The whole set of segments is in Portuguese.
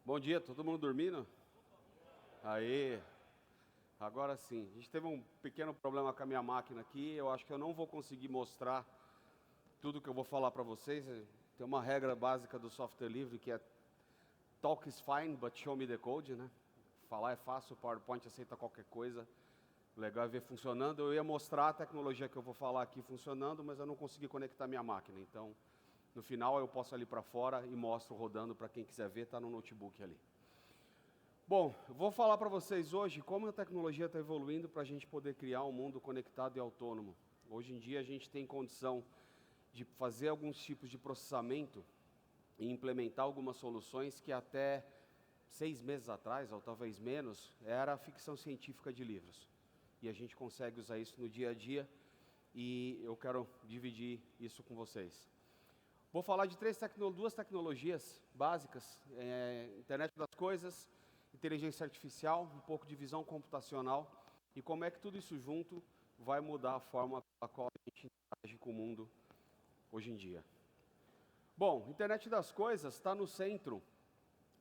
Bom dia, todo mundo dormindo? Aí, agora sim. A gente teve um pequeno problema com a minha máquina aqui. Eu acho que eu não vou conseguir mostrar tudo que eu vou falar para vocês. Tem uma regra básica do software livre que é talk is fine, but show me the code, né? Falar é fácil, o PowerPoint aceita qualquer coisa. O legal é ver funcionando. Eu ia mostrar a tecnologia que eu vou falar aqui funcionando, mas eu não consegui conectar minha máquina. Então, no final eu posso ali para fora e mostro rodando para quem quiser ver, está no notebook ali. Bom, eu vou falar para vocês hoje como a tecnologia está evoluindo para a gente poder criar um mundo conectado e autônomo. Hoje em dia a gente tem condição de fazer alguns tipos de processamento e implementar algumas soluções que até 6 meses atrás, ou talvez menos, era ficção científica de livros. E a gente consegue usar isso no dia a dia e eu quero dividir isso com vocês. Vou falar de duas tecnologias básicas, internet das coisas, inteligência artificial, um pouco de visão computacional e como é que tudo isso junto vai mudar a forma pela qual a gente interage com o mundo hoje em dia. Bom, internet das coisas está no centro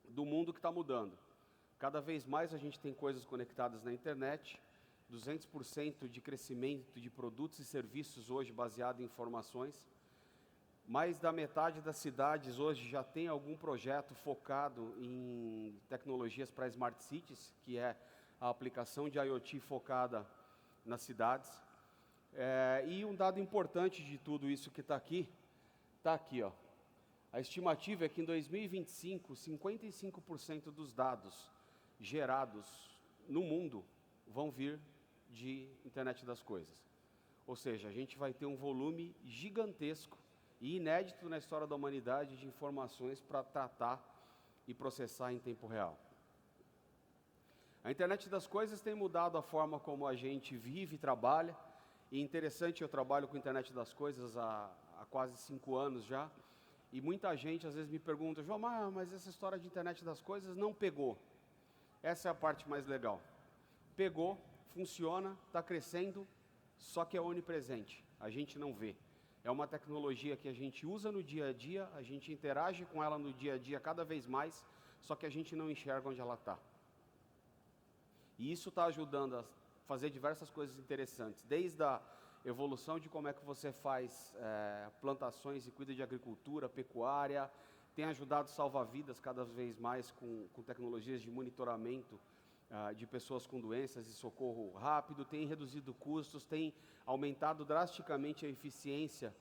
do mundo que está mudando. Cada vez mais a gente tem coisas conectadas na internet, 200% de crescimento de produtos e serviços hoje baseado em informações. Mais da metade das cidades hoje já tem algum projeto focado em tecnologias para Smart Cities, que é a aplicação de IoT focada nas cidades. E um dado importante de tudo isso que está aqui, ó. A estimativa é que em 2025, 55% dos dados gerados no mundo vão vir de internet das coisas. Ou seja, a gente vai ter um volume gigantesco e inédito na história da humanidade de informações para tratar e processar em tempo real. A internet das coisas tem mudado a forma como a gente vive e trabalha. E interessante, eu trabalho com a internet das coisas há quase 5 anos já. E muita gente às vezes me pergunta, João, mas essa história de internet das coisas não pegou. Essa é a parte mais legal. Pegou, funciona, está crescendo, só que é onipresente, a gente não vê. É uma tecnologia que a gente usa no dia a dia, a gente interage com ela no dia a dia cada vez mais, só que a gente não enxerga onde ela está. E isso está ajudando a fazer diversas coisas interessantes, desde a evolução de como é que você faz plantações e cuida de agricultura, pecuária, tem ajudado a salvar vidas cada vez mais com tecnologias de monitoramento de pessoas com doenças e socorro rápido, tem reduzido custos, tem aumentado drasticamente a eficiência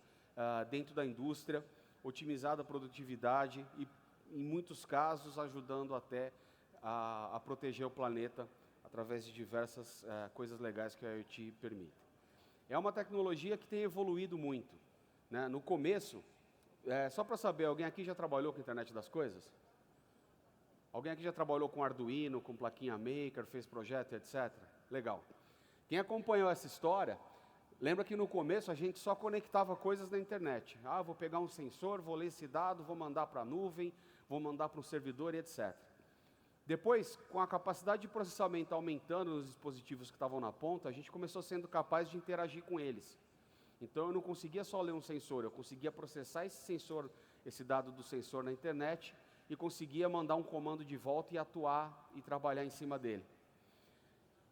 dentro da indústria, otimizado a produtividade e, em muitos casos, ajudando até a proteger o planeta através de diversas coisas legais que a IoT permite. É uma tecnologia que tem evoluído muito, né? No começo, só para saber, alguém aqui já trabalhou com a internet das coisas? Alguém aqui já trabalhou com Arduino, com plaquinha Maker, fez projeto, etc? Legal. Quem acompanhou essa história, lembra que no começo a gente só conectava coisas na internet. Vou pegar um sensor, vou ler esse dado, vou mandar para a nuvem, vou mandar para um servidor e etc. Depois, com a capacidade de processamento aumentando nos dispositivos que estavam na ponta, a gente começou sendo capaz de interagir com eles. Então eu não conseguia só ler um sensor, eu conseguia processar esse sensor, esse dado do sensor na internet, e conseguia mandar um comando de volta e atuar e trabalhar em cima dele.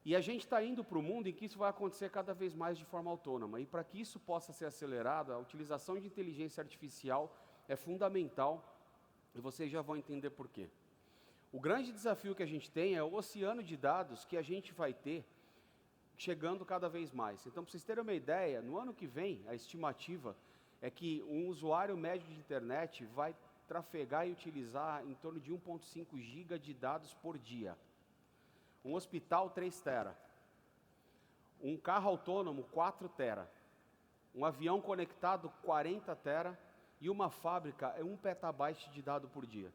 E a gente está indo para o mundo em que isso vai acontecer cada vez mais de forma autônoma. E para que isso possa ser acelerado, a utilização de inteligência artificial é fundamental, e vocês já vão entender por quê. O grande desafio que a gente tem é o oceano de dados que a gente vai ter chegando cada vez mais. Então, para vocês terem uma ideia, no ano que vem, a estimativa é que um usuário médio de internet vai trafegar e utilizar em torno de 1,5 GB de dados por dia. Um hospital, 3 tera. Um carro autônomo, 4 tera. Um avião conectado, 40 tera. E uma fábrica, 1 petabyte de dado por dia.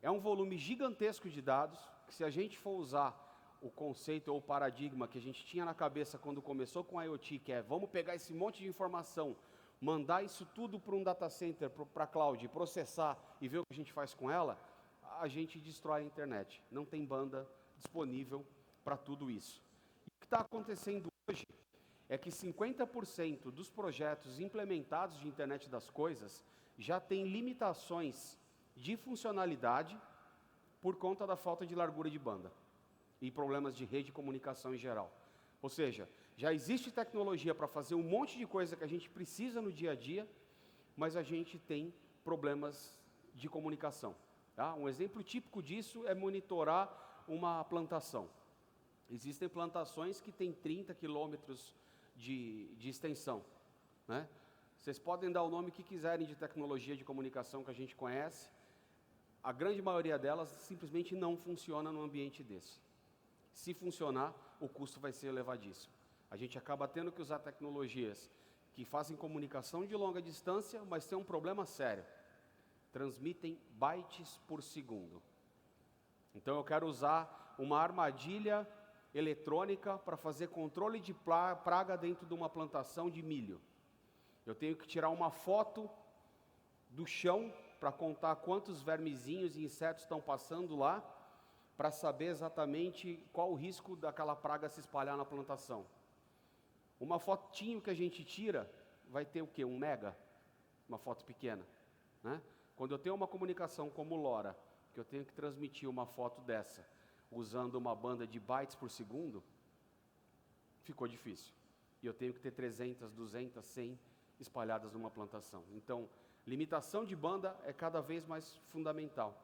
É um volume gigantesco de dados, que se a gente for usar o conceito ou o paradigma que a gente tinha na cabeça quando começou com a IoT, que é vamos pegar esse monte de informação, mandar isso tudo para um data center, para a cloud, processar e ver o que a gente faz com ela, a gente destrói a internet. Não tem banda disponível para tudo isso. E o que está acontecendo hoje é que 50% dos projetos implementados de internet das coisas já têm limitações de funcionalidade por conta da falta de largura de banda e problemas de rede de comunicação em geral. Ou seja, já existe tecnologia para fazer um monte de coisa que a gente precisa no dia a dia, mas a gente tem problemas de comunicação. Tá? Um exemplo típico disso é monitorar uma plantação. Existem plantações que têm 30 quilômetros de extensão, né? Vocês podem dar o nome que quiserem de tecnologia de comunicação que a gente conhece, a grande maioria delas simplesmente não funciona num ambiente desse. Se funcionar, o custo vai ser elevadíssimo. A gente acaba tendo que usar tecnologias que fazem comunicação de longa distância, mas tem um problema sério. Transmitem bytes por segundo. Então eu quero usar uma armadilha eletrônica para fazer controle de praga dentro de uma plantação de milho. Eu tenho que tirar uma foto do chão para contar quantos vermezinhos e insetos estão passando lá, para saber exatamente qual o risco daquela praga se espalhar na plantação. Uma fotinho que a gente tira vai ter o quê? 1 mega? Uma foto pequena, né? Quando eu tenho uma comunicação como o LoRa, que eu tenho que transmitir uma foto dessa, usando uma banda de bytes por segundo, ficou difícil. E eu tenho que ter 300, 200, 100 espalhadas numa plantação. Então, limitação de banda é cada vez mais fundamental.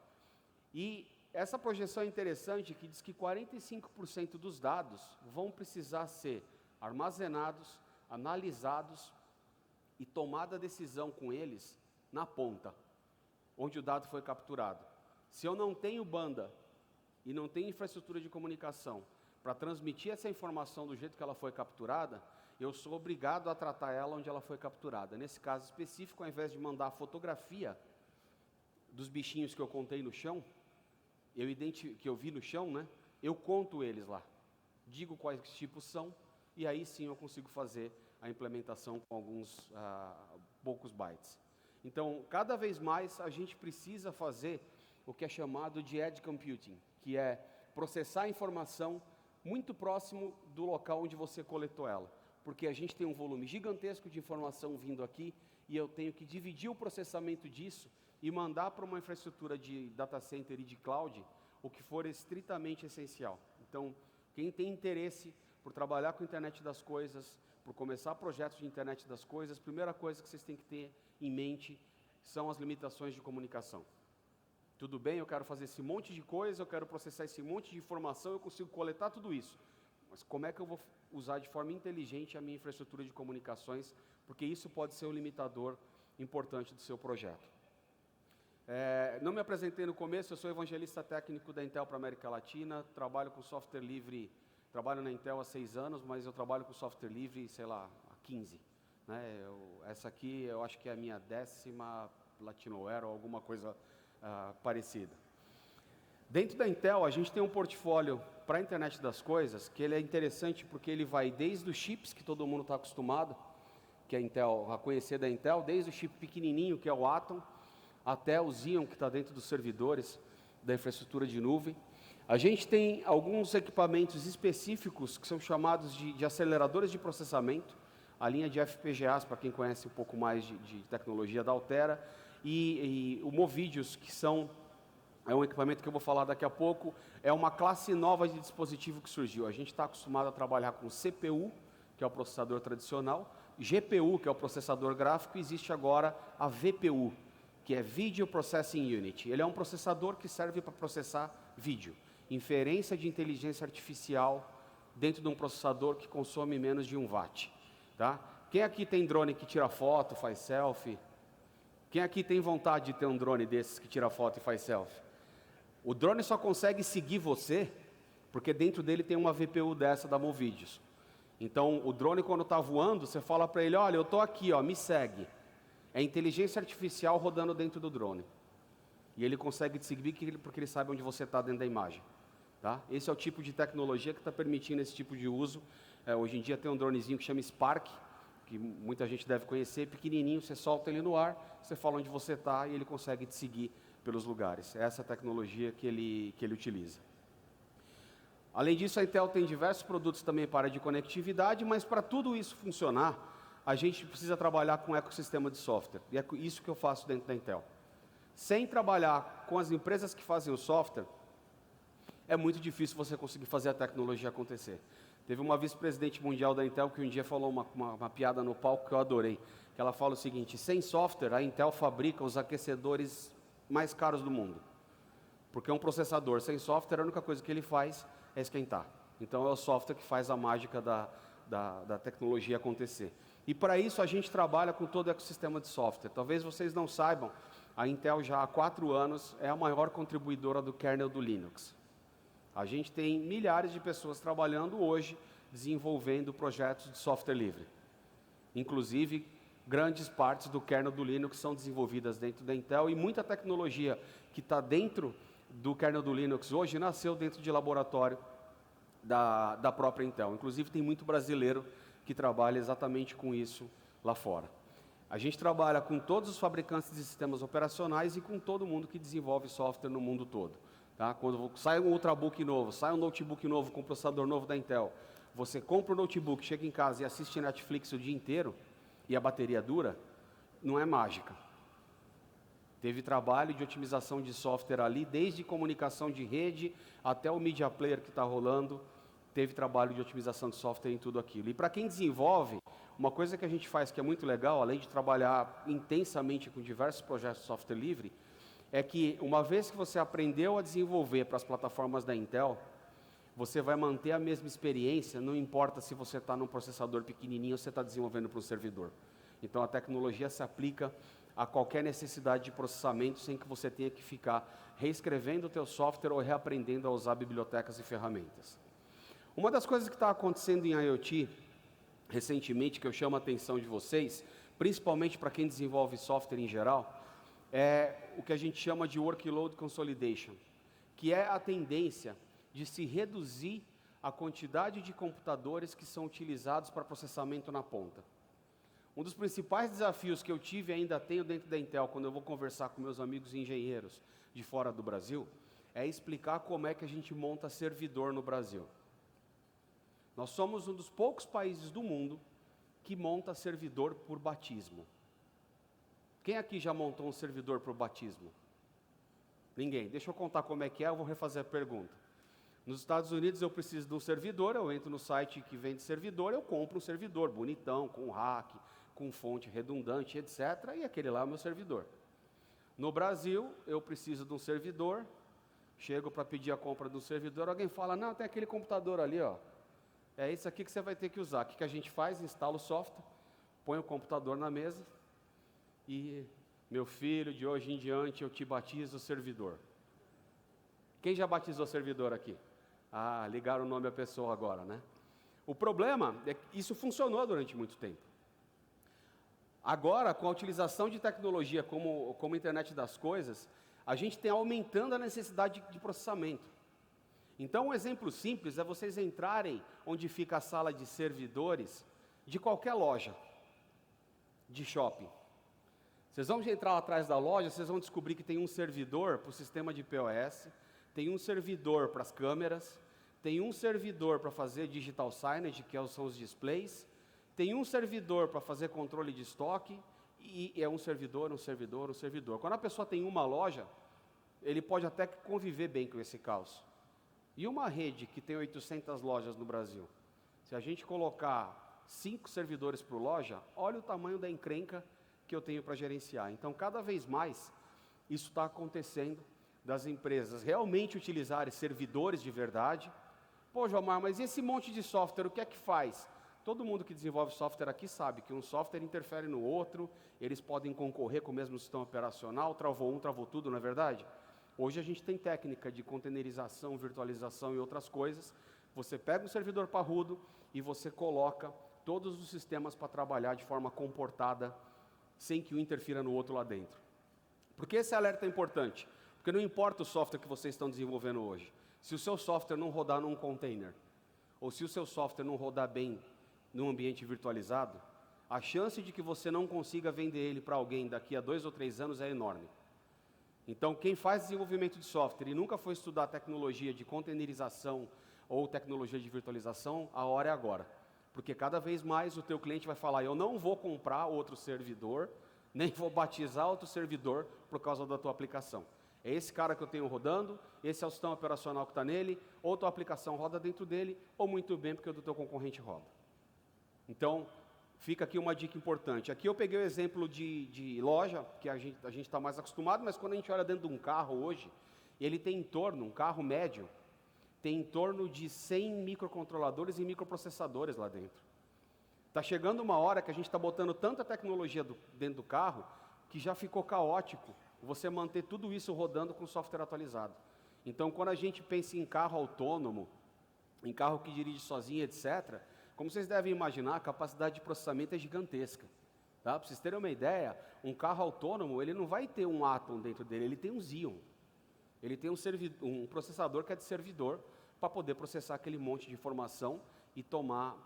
E essa projeção é interessante, que diz que 45% dos dados vão precisar ser armazenados, analisados e tomada a decisão com eles na ponta, onde o dado foi capturado. Se eu não tenho banda e não tenho infraestrutura de comunicação para transmitir essa informação do jeito que ela foi capturada, eu sou obrigado a tratar ela onde ela foi capturada. Nesse caso específico, ao invés de mandar a fotografia dos bichinhos que eu contei no chão, que eu vi no chão, né? Eu conto eles lá, digo quais tipos são, e aí sim eu consigo fazer a implementação com alguns poucos bytes. Então, cada vez mais a gente precisa fazer o que é chamado de edge computing, que é processar a informação muito próximo do local onde você coletou ela. Porque a gente tem um volume gigantesco de informação vindo aqui e eu tenho que dividir o processamento disso e mandar para uma infraestrutura de data center e de cloud o que for estritamente essencial. Então, quem tem interesse por trabalhar com a internet das coisas, por começar projetos de internet das coisas, a primeira coisa que vocês têm que ter em mente são as limitações de comunicação. Tudo bem, eu quero fazer esse monte de coisa, eu quero processar esse monte de informação, eu consigo coletar tudo isso. Mas como é que eu vou usar de forma inteligente a minha infraestrutura de comunicações? Porque isso pode ser um limitador importante do seu projeto. Não me apresentei no começo, eu sou evangelista técnico da Intel para a América Latina, trabalho com software livre, trabalho na Intel há 6 anos, mas eu trabalho com software livre, sei lá, há 15. Né? Essa aqui eu acho que é a minha 10ª Latinoware ou alguma coisa parecida. Dentro da Intel, a gente tem um portfólio para a internet das coisas, que ele é interessante porque ele vai desde os chips, que todo mundo está acostumado, que a Intel, a conhecer da Intel, desde o chip pequenininho, que é o Atom, até o Xeon, que está dentro dos servidores da infraestrutura de nuvem. A gente tem alguns equipamentos específicos, que são chamados de aceleradores de processamento, a linha de FPGAs, para quem conhece um pouco mais de tecnologia da Altera, e o Movidius, que é um equipamento que eu vou falar daqui a pouco, é uma classe nova de dispositivo que surgiu. A gente está acostumado a trabalhar com CPU, que é o processador tradicional, GPU, que é o processador gráfico, e existe agora a VPU, que é Video Processing Unit. Ele é um processador que serve para processar vídeo. Inferência de inteligência artificial dentro de um processador que consome menos de 1 watt. Tá? Quem aqui tem drone que tira foto, faz selfie? Quem aqui tem vontade de ter um drone desses que tira foto e faz selfie? O drone só consegue seguir você porque dentro dele tem uma VPU dessa da Movidius. Então, o drone, quando está voando, você fala para ele, olha, eu estou aqui, ó, me segue. É inteligência artificial rodando dentro do drone. E ele consegue te seguir porque ele sabe onde você está dentro da imagem. Tá? Esse é o tipo de tecnologia que está permitindo esse tipo de uso. Hoje em dia tem um dronezinho que chama Spark, que muita gente deve conhecer, pequenininho, você solta ele no ar, você fala onde você está e ele consegue te seguir pelos lugares. Essa é a tecnologia que ele utiliza. Além disso, a Intel tem diversos produtos também para a área de conectividade, mas para tudo isso funcionar, a gente precisa trabalhar com um ecossistema de software. E é isso que eu faço dentro da Intel. Sem trabalhar com as empresas que fazem o software, é muito difícil você conseguir fazer a tecnologia acontecer. Teve uma vice-presidente mundial da Intel que um dia falou uma piada no palco que eu adorei, que ela fala o seguinte: sem software, a Intel fabrica os aquecedores mais caros do mundo, porque um processador sem software, a única coisa que ele faz é esquentar. Então é o software que faz a mágica da tecnologia acontecer. E para isso a gente trabalha com todo o ecossistema de software. Talvez vocês não saibam, a Intel já há 4 anos é a maior contribuidora do kernel do Linux. A gente tem milhares de pessoas trabalhando hoje, desenvolvendo projetos de software livre. Inclusive, grandes partes do kernel do Linux são desenvolvidas dentro da Intel, e muita tecnologia que está dentro do kernel do Linux hoje nasceu dentro de laboratório da própria Intel. Inclusive, tem muito brasileiro que trabalha exatamente com isso lá fora. A gente trabalha com todos os fabricantes de sistemas operacionais e com todo mundo que desenvolve software no mundo todo. Tá? Quando sai um Ultrabook novo, sai um notebook novo com processador novo da Intel, você compra o notebook, chega em casa e assiste Netflix o dia inteiro, e a bateria dura, não é mágica. Teve trabalho de otimização de software ali, desde comunicação de rede até o media player que está rolando, teve trabalho de otimização de software em tudo aquilo. E para quem desenvolve, uma coisa que a gente faz que é muito legal, além de trabalhar intensamente com diversos projetos de software livre, é que uma vez que você aprendeu a desenvolver para as plataformas da Intel, você vai manter a mesma experiência, não importa se você está num processador pequenininho ou você está desenvolvendo para um servidor. Então a tecnologia se aplica a qualquer necessidade de processamento, sem que você tenha que ficar reescrevendo o teu software ou reaprendendo a usar bibliotecas e ferramentas. Uma das coisas que está acontecendo em IoT, recentemente, que eu chamo a atenção de vocês, principalmente para quem desenvolve software em geral, é o que a gente chama de workload consolidation, que é a tendência de se reduzir a quantidade de computadores que são utilizados para processamento na ponta. Um dos principais desafios que eu tive e ainda tenho dentro da Intel, quando eu vou conversar com meus amigos engenheiros de fora do Brasil, é explicar como é que a gente monta servidor no Brasil. Nós somos um dos poucos países do mundo que monta servidor por batismo. Quem aqui já montou um servidor por batismo? Ninguém. Deixa eu contar como é que é, eu vou refazer a pergunta. Nos Estados Unidos eu preciso de um servidor, eu entro no site que vende servidor, eu compro um servidor bonitão, com rack, com fonte redundante, etc. E aquele lá é o meu servidor. No Brasil, eu preciso de um servidor, chego para pedir a compra do servidor, alguém fala, não, tem aquele computador ali, ó. É isso aqui que você vai ter que usar. O que a gente faz? Instala o software, põe o computador na mesa e, meu filho, de hoje em diante eu te batizo o servidor. Quem já batizou o servidor aqui? Ah, ligaram o nome à pessoa agora, né? O problema é que isso funcionou durante muito tempo. Agora, com a utilização de tecnologia como a internet das coisas, a gente tem aumentando a necessidade de processamento. Então, um exemplo simples é vocês entrarem onde fica a sala de servidores de qualquer loja, de shopping. Vocês vão entrar lá atrás da loja, vocês vão descobrir que tem um servidor para o sistema de POS, tem um servidor para as câmeras, tem um servidor para fazer digital signage, que são os displays, tem um servidor para fazer controle de estoque, e é um servidor. Quando a pessoa tem uma loja, ele pode até conviver bem com esse caos. E uma rede que tem 800 lojas no Brasil, se a gente colocar 5 servidores por loja, olha o tamanho da encrenca que eu tenho para gerenciar. Então, cada vez mais, isso está acontecendo, das empresas realmente utilizarem servidores de verdade. Pô, Jomar, mas e esse monte de software, o que é que faz? Todo mundo que desenvolve software aqui sabe que um software interfere no outro, eles podem concorrer com o mesmo sistema operacional, travou um, travou tudo, não é verdade? Hoje a gente tem técnica de containerização, virtualização e outras coisas. Você pega um servidor parrudo e você coloca todos os sistemas para trabalhar de forma comportada, sem que um interfira no outro lá dentro. Por que esse alerta é importante? Porque não importa o software que vocês estão desenvolvendo hoje. Se o seu software não rodar num container, ou se o seu software não rodar bem num ambiente virtualizado, a chance de que você não consiga vender ele para alguém daqui a 2 ou 3 anos é enorme. Então, quem faz desenvolvimento de software e nunca foi estudar tecnologia de containerização ou tecnologia de virtualização, a hora é agora. Porque cada vez mais o teu cliente vai falar, eu não vou comprar outro servidor, nem vou batizar outro servidor por causa da tua aplicação. É esse cara que eu tenho rodando, esse é o sistema operacional que está nele, ou tua aplicação roda dentro dele, ou muito bem porque o do teu concorrente roda. Então, fica aqui uma dica importante. Aqui eu peguei o exemplo de loja, que a gente está mais acostumado, mas quando a gente olha dentro de um carro hoje, ele tem em torno, um carro médio, tem em torno de 100 microcontroladores e microprocessadores lá dentro. Está chegando uma hora que a gente está botando tanta tecnologia dentro do carro, que já ficou caótico você manter tudo isso rodando com software atualizado. Então, quando a gente pensa em carro autônomo, em carro que dirige sozinho, etc., como vocês devem imaginar, a capacidade de processamento é gigantesca. Tá? Para vocês terem uma ideia, um carro autônomo, ele não vai ter um Atom dentro dele, ele tem um Xeon. Ele tem um processador que é de servidor, para poder processar aquele monte de informação e tomar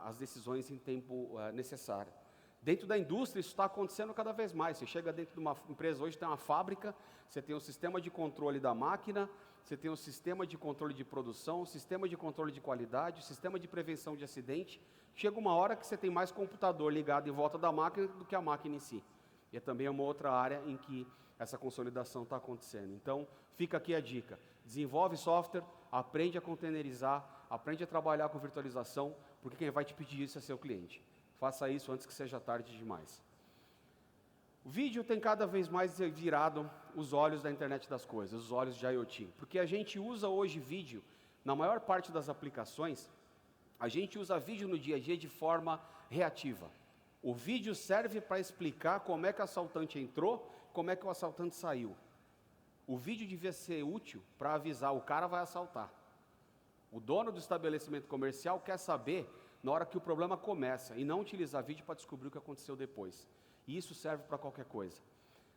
as decisões em tempo necessário. Dentro da indústria, isso está acontecendo cada vez mais. Você chega dentro de uma empresa, hoje tem uma fábrica, você tem um sistema de controle da máquina, você tem um sistema de controle de produção, um sistema de controle de qualidade, um sistema de prevenção de acidente. Chega uma hora que você tem mais computador ligado em volta da máquina do que a máquina em si. E é também uma outra área em que essa consolidação está acontecendo. Então, fica aqui a dica. Desenvolve software, aprende a containerizar, aprende a trabalhar com virtualização, porque quem vai te pedir isso é seu cliente. Faça isso antes que seja tarde demais. O vídeo tem cada vez mais virado os olhos da internet das coisas, os olhos de IoT. Porque a gente usa hoje vídeo, na maior parte das aplicações, a gente usa vídeo no dia a dia de forma reativa. O vídeo serve para explicar como é que o assaltante entrou, como é que o assaltante saiu. O vídeo devia ser útil para avisar, o cara vai assaltar. O dono do estabelecimento comercial quer saber na hora que o problema começa, e não utilizar vídeo para descobrir o que aconteceu depois. E isso serve para qualquer coisa.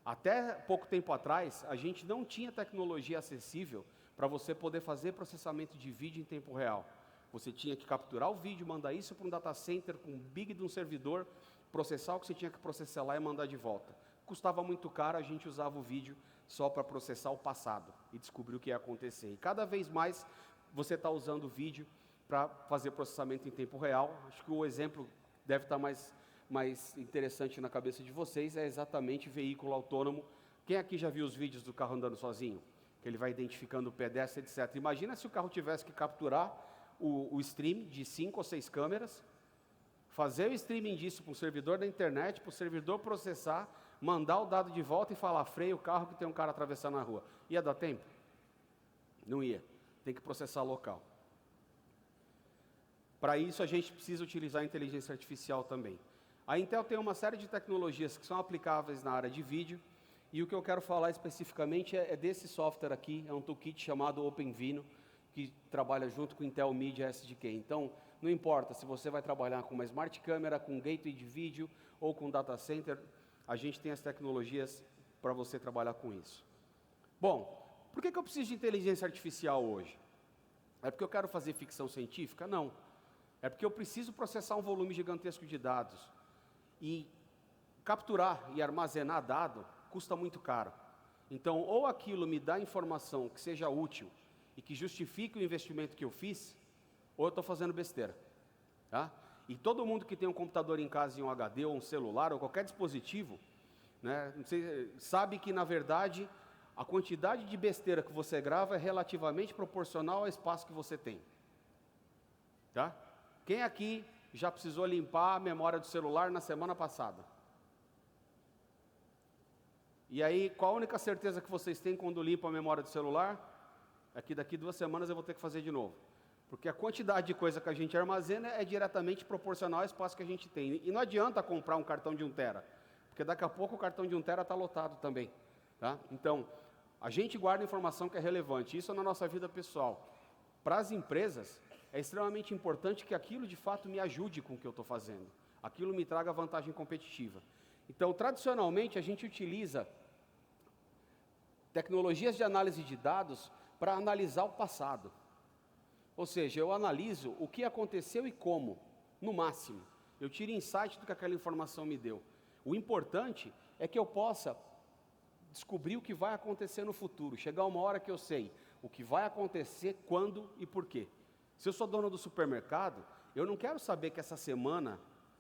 Até pouco tempo atrás, a gente não tinha tecnologia acessível para você poder fazer processamento de vídeo em tempo real. Você tinha que capturar o vídeo, mandar isso para um data center com um big de um servidor, processar o que você tinha que processar lá e mandar de volta. Custava muito caro, a gente usava o vídeo só para processar o passado e descobrir o que ia acontecer. E cada vez mais você está usando o vídeo para fazer processamento em tempo real. Acho que o exemplo deve estar mais interessante na cabeça de vocês, é exatamente veículo autônomo. Quem aqui já viu os vídeos do carro andando sozinho? Que ele vai identificando o pedestre, etc. Imagina se o carro tivesse que capturar o stream de 5 ou 6 câmeras, fazer o streaming disso para um servidor da internet, para o servidor processar, mandar o dado de volta e falar, freia o carro que tem um cara atravessando a rua. Ia dar tempo? Não ia. Tem que processar local. Para isso, a gente precisa utilizar a inteligência artificial também. A Intel tem uma série de tecnologias que são aplicáveis na área de vídeo, e o que eu quero falar especificamente é desse software aqui, é um toolkit chamado OpenVINO, que trabalha junto com o Intel Media SDK. Então, não importa se você vai trabalhar com uma Smart Camera, com um gateway de vídeo ou com um data center, a gente tem as tecnologias para você trabalhar com isso. Bom, por que eu preciso de inteligência artificial hoje? É porque eu quero fazer ficção científica? Não. É porque eu preciso processar um volume gigantesco de dados. E capturar e armazenar dado custa muito caro. Então, ou aquilo me dá informação que seja útil e que justifique o investimento que eu fiz, ou eu estou fazendo besteira. Tá? E todo mundo que tem um computador em casa e um HD, ou um celular, ou qualquer dispositivo, né, sabe que, na verdade, a quantidade de besteira que você grava é relativamente proporcional ao espaço que você tem. Tá? Quem aqui já precisou limpar a memória do celular na semana passada? E aí, qual a única certeza que vocês têm quando limpam a memória do celular? É que daqui 2 semanas eu vou ter que fazer de novo. Porque a quantidade de coisa que a gente armazena é diretamente proporcional ao espaço que a gente tem. E não adianta comprar um cartão de 1 tera, porque daqui a pouco o cartão de 1 tera está lotado também. Tá? Então, a gente guarda informação que é relevante. Isso na nossa vida pessoal. Para as empresas, é extremamente importante que aquilo de fato me ajude com o que eu estou fazendo. Aquilo me traga vantagem competitiva. Então, tradicionalmente, a gente utiliza tecnologias de análise de dados para analisar o passado. Ou seja, eu analiso o que aconteceu e como, no máximo. Eu tiro insight do que aquela informação me deu. O importante é que eu possa descobrir o que vai acontecer no futuro. Chegar uma hora que eu sei o que vai acontecer, quando e por quê. Se eu sou dono do supermercado, eu não quero saber que essa semana,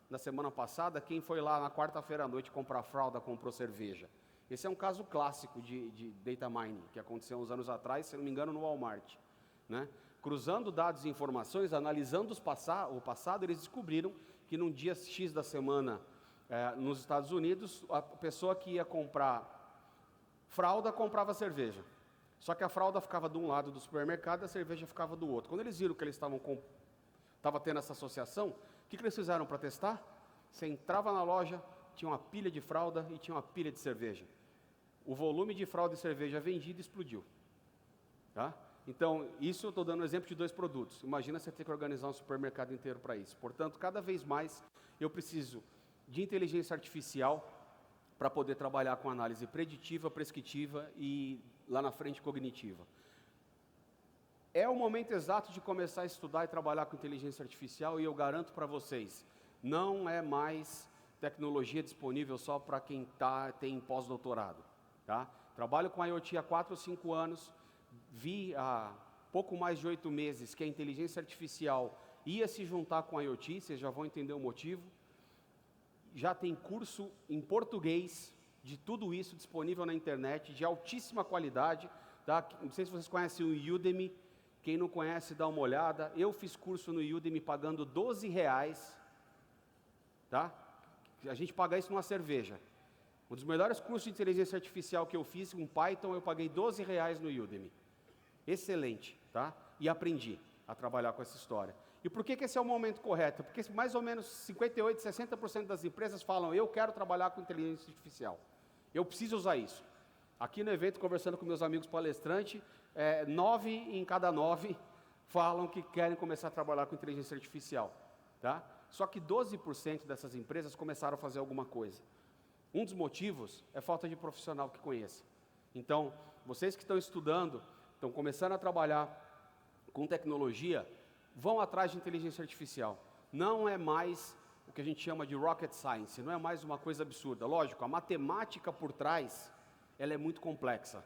na semana passada, quem foi lá na quarta-feira à noite comprar fralda, comprou cerveja. Esse é um caso clássico de data mining, que aconteceu uns anos atrás, se não me engano, no Walmart, né? Cruzando dados e informações, analisando o passado, eles descobriram que num dia X da semana, nos Estados Unidos, a pessoa que ia comprar fralda comprava cerveja. Só que a fralda ficava de um lado do supermercado e a cerveja ficava do outro. Quando eles viram que eles estavam tendo essa associação, o que eles fizeram para testar? Você entrava na loja, tinha uma pilha de fralda e tinha uma pilha de cerveja. O volume de fralda e cerveja vendida explodiu. Tá? Então, isso eu estou dando um exemplo de 2 produtos. Imagina você ter que organizar um supermercado inteiro para isso. Portanto, cada vez mais eu preciso de inteligência artificial para poder trabalhar com análise preditiva, prescritiva e, lá na frente, cognitiva. É o momento exato de começar a estudar e trabalhar com inteligência artificial e eu garanto para vocês, não é mais tecnologia disponível só para quem tem pós-doutorado. Tá? Trabalho com IoT há 4 ou 5 anos, vi há pouco mais de 8 meses que a inteligência artificial ia se juntar com a IoT, vocês já vão entender o motivo. Já tem curso em português de tudo isso disponível na internet, de altíssima qualidade. Tá? Não sei se vocês conhecem o Udemy, quem não conhece dá uma olhada. Eu fiz curso no Udemy pagando R$12, tá? A gente paga isso numa cerveja. Um dos melhores cursos de inteligência artificial que eu fiz, com Python, eu paguei R$12 no Udemy. Excelente, tá? E aprendi a trabalhar com essa história. E por que esse é o momento correto? Porque mais ou menos 58%, 60% das empresas falam, eu quero trabalhar com inteligência artificial. Eu preciso usar isso. Aqui no evento, conversando com meus amigos palestrantes, 9 em cada 9 falam que querem começar a trabalhar com inteligência artificial. Tá? Só que 12% dessas empresas começaram a fazer alguma coisa. Um dos motivos é falta de profissional que conheça. Então, vocês que estão estudando, estão começando a trabalhar com tecnologia, vão atrás de inteligência artificial. Não é mais o que a gente chama de rocket science, não é mais uma coisa absurda. Lógico, a matemática por trás, ela é muito complexa.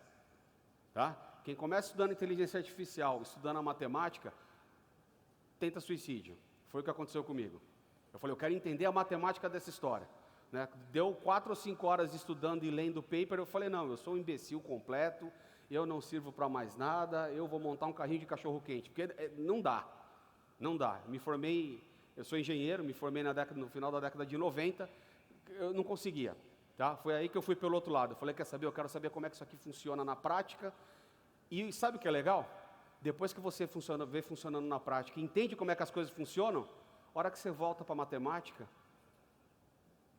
Tá? Quem começa estudando inteligência artificial, estudando a matemática, tenta suicídio. Foi o que aconteceu comigo. Eu falei, eu quero entender a matemática dessa história. Né? Deu 4 ou 5 horas estudando e lendo o paper, eu falei, não, eu sou um imbecil completo, eu não sirvo para mais nada, eu vou montar um carrinho de cachorro-quente, porque não dá. Não dá. Me formei, eu sou engenheiro, me formei no final da década de 90, eu não conseguia. Tá? Foi aí que eu fui pelo outro lado. Eu falei, quer saber? Eu quero saber como é que isso aqui funciona na prática. E sabe o que é legal? Depois que você vê funcionando na prática, entende como é que as coisas funcionam, a hora que você volta para a matemática,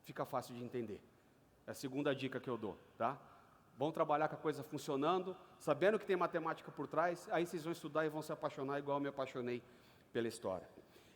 fica fácil de entender. É a segunda dica que eu dou. Tá? Vão trabalhar com a coisa funcionando, sabendo que tem matemática por trás, aí vocês vão estudar e vão se apaixonar igual eu me apaixonei pela história.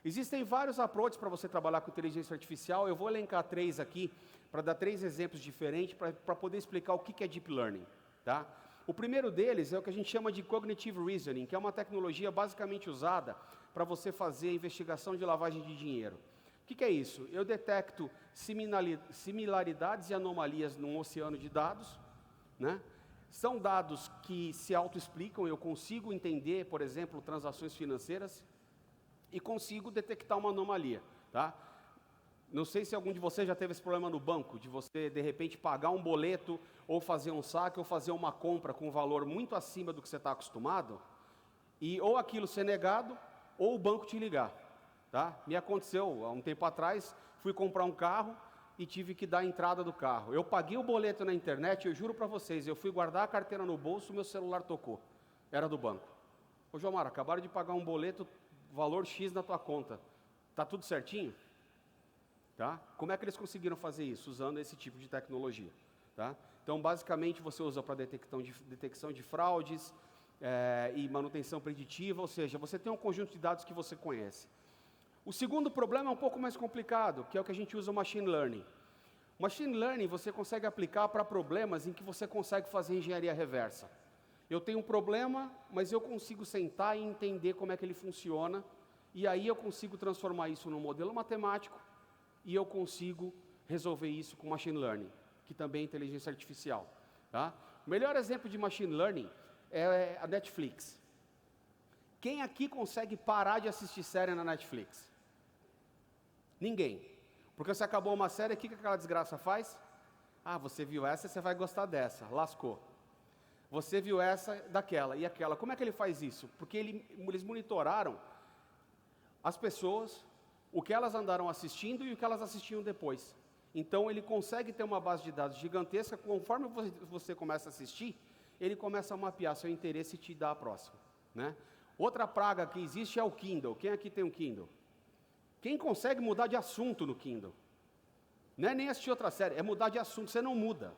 Existem vários approaches para você trabalhar com inteligência artificial, eu vou elencar 3 aqui, para dar 3 exemplos diferentes, para poder explicar o que é Deep Learning. Tá? O primeiro deles é o que a gente chama de Cognitive Reasoning, que é uma tecnologia basicamente usada para você fazer investigação de lavagem de dinheiro. O que é isso? Eu detecto similaridades e anomalias num oceano de dados, né? São dados que se autoexplicam, eu consigo entender, por exemplo, transações financeiras e consigo detectar uma anomalia. Tá? Não sei se algum de vocês já teve esse problema no banco, de você, de repente, pagar um boleto, ou fazer um saque, ou fazer uma compra com um valor muito acima do que você está acostumado, e ou aquilo ser negado, ou o banco te ligar. Tá? Me aconteceu, há um tempo atrás, fui comprar um carro e tive que dar a entrada do carro. Eu paguei o boleto na internet, eu juro para vocês, eu fui guardar a carteira no bolso, meu celular tocou. Era do banco. Ô, Jomar, acabaram de pagar um boleto, valor X na tua conta. Está tudo certinho? Tá? Como é que eles conseguiram fazer isso? Usando esse tipo de tecnologia. Tá? Então, basicamente, você usa para detecção de fraudes e manutenção preditiva, ou seja, você tem um conjunto de dados que você conhece. O segundo problema é um pouco mais complicado, que é o que a gente usa o Machine Learning. Machine Learning você consegue aplicar para problemas em que você consegue fazer engenharia reversa. Eu tenho um problema, mas eu consigo sentar e entender como é que ele funciona, e aí eu consigo transformar isso num modelo matemático, e eu consigo resolver isso com Machine Learning, que também é inteligência artificial. Tá? O melhor exemplo de Machine Learning é a Netflix. Quem aqui consegue parar de assistir série na Netflix? Ninguém. Porque você acabou uma série, o que aquela desgraça faz? Ah, você viu essa, você vai gostar dessa. Lascou. Você viu essa, daquela e aquela. Como é que ele faz isso? Porque eles monitoraram as pessoas, o que elas andaram assistindo e o que elas assistiam depois. Então ele consegue ter uma base de dados gigantesca. Conforme você começa a assistir, ele começa a mapear seu interesse e te dá a próxima, né? Outra praga que existe é o Kindle. Quem aqui tem um Kindle? Quem consegue mudar de assunto no Kindle? Não é nem assistir outra série, é mudar de assunto, você não muda.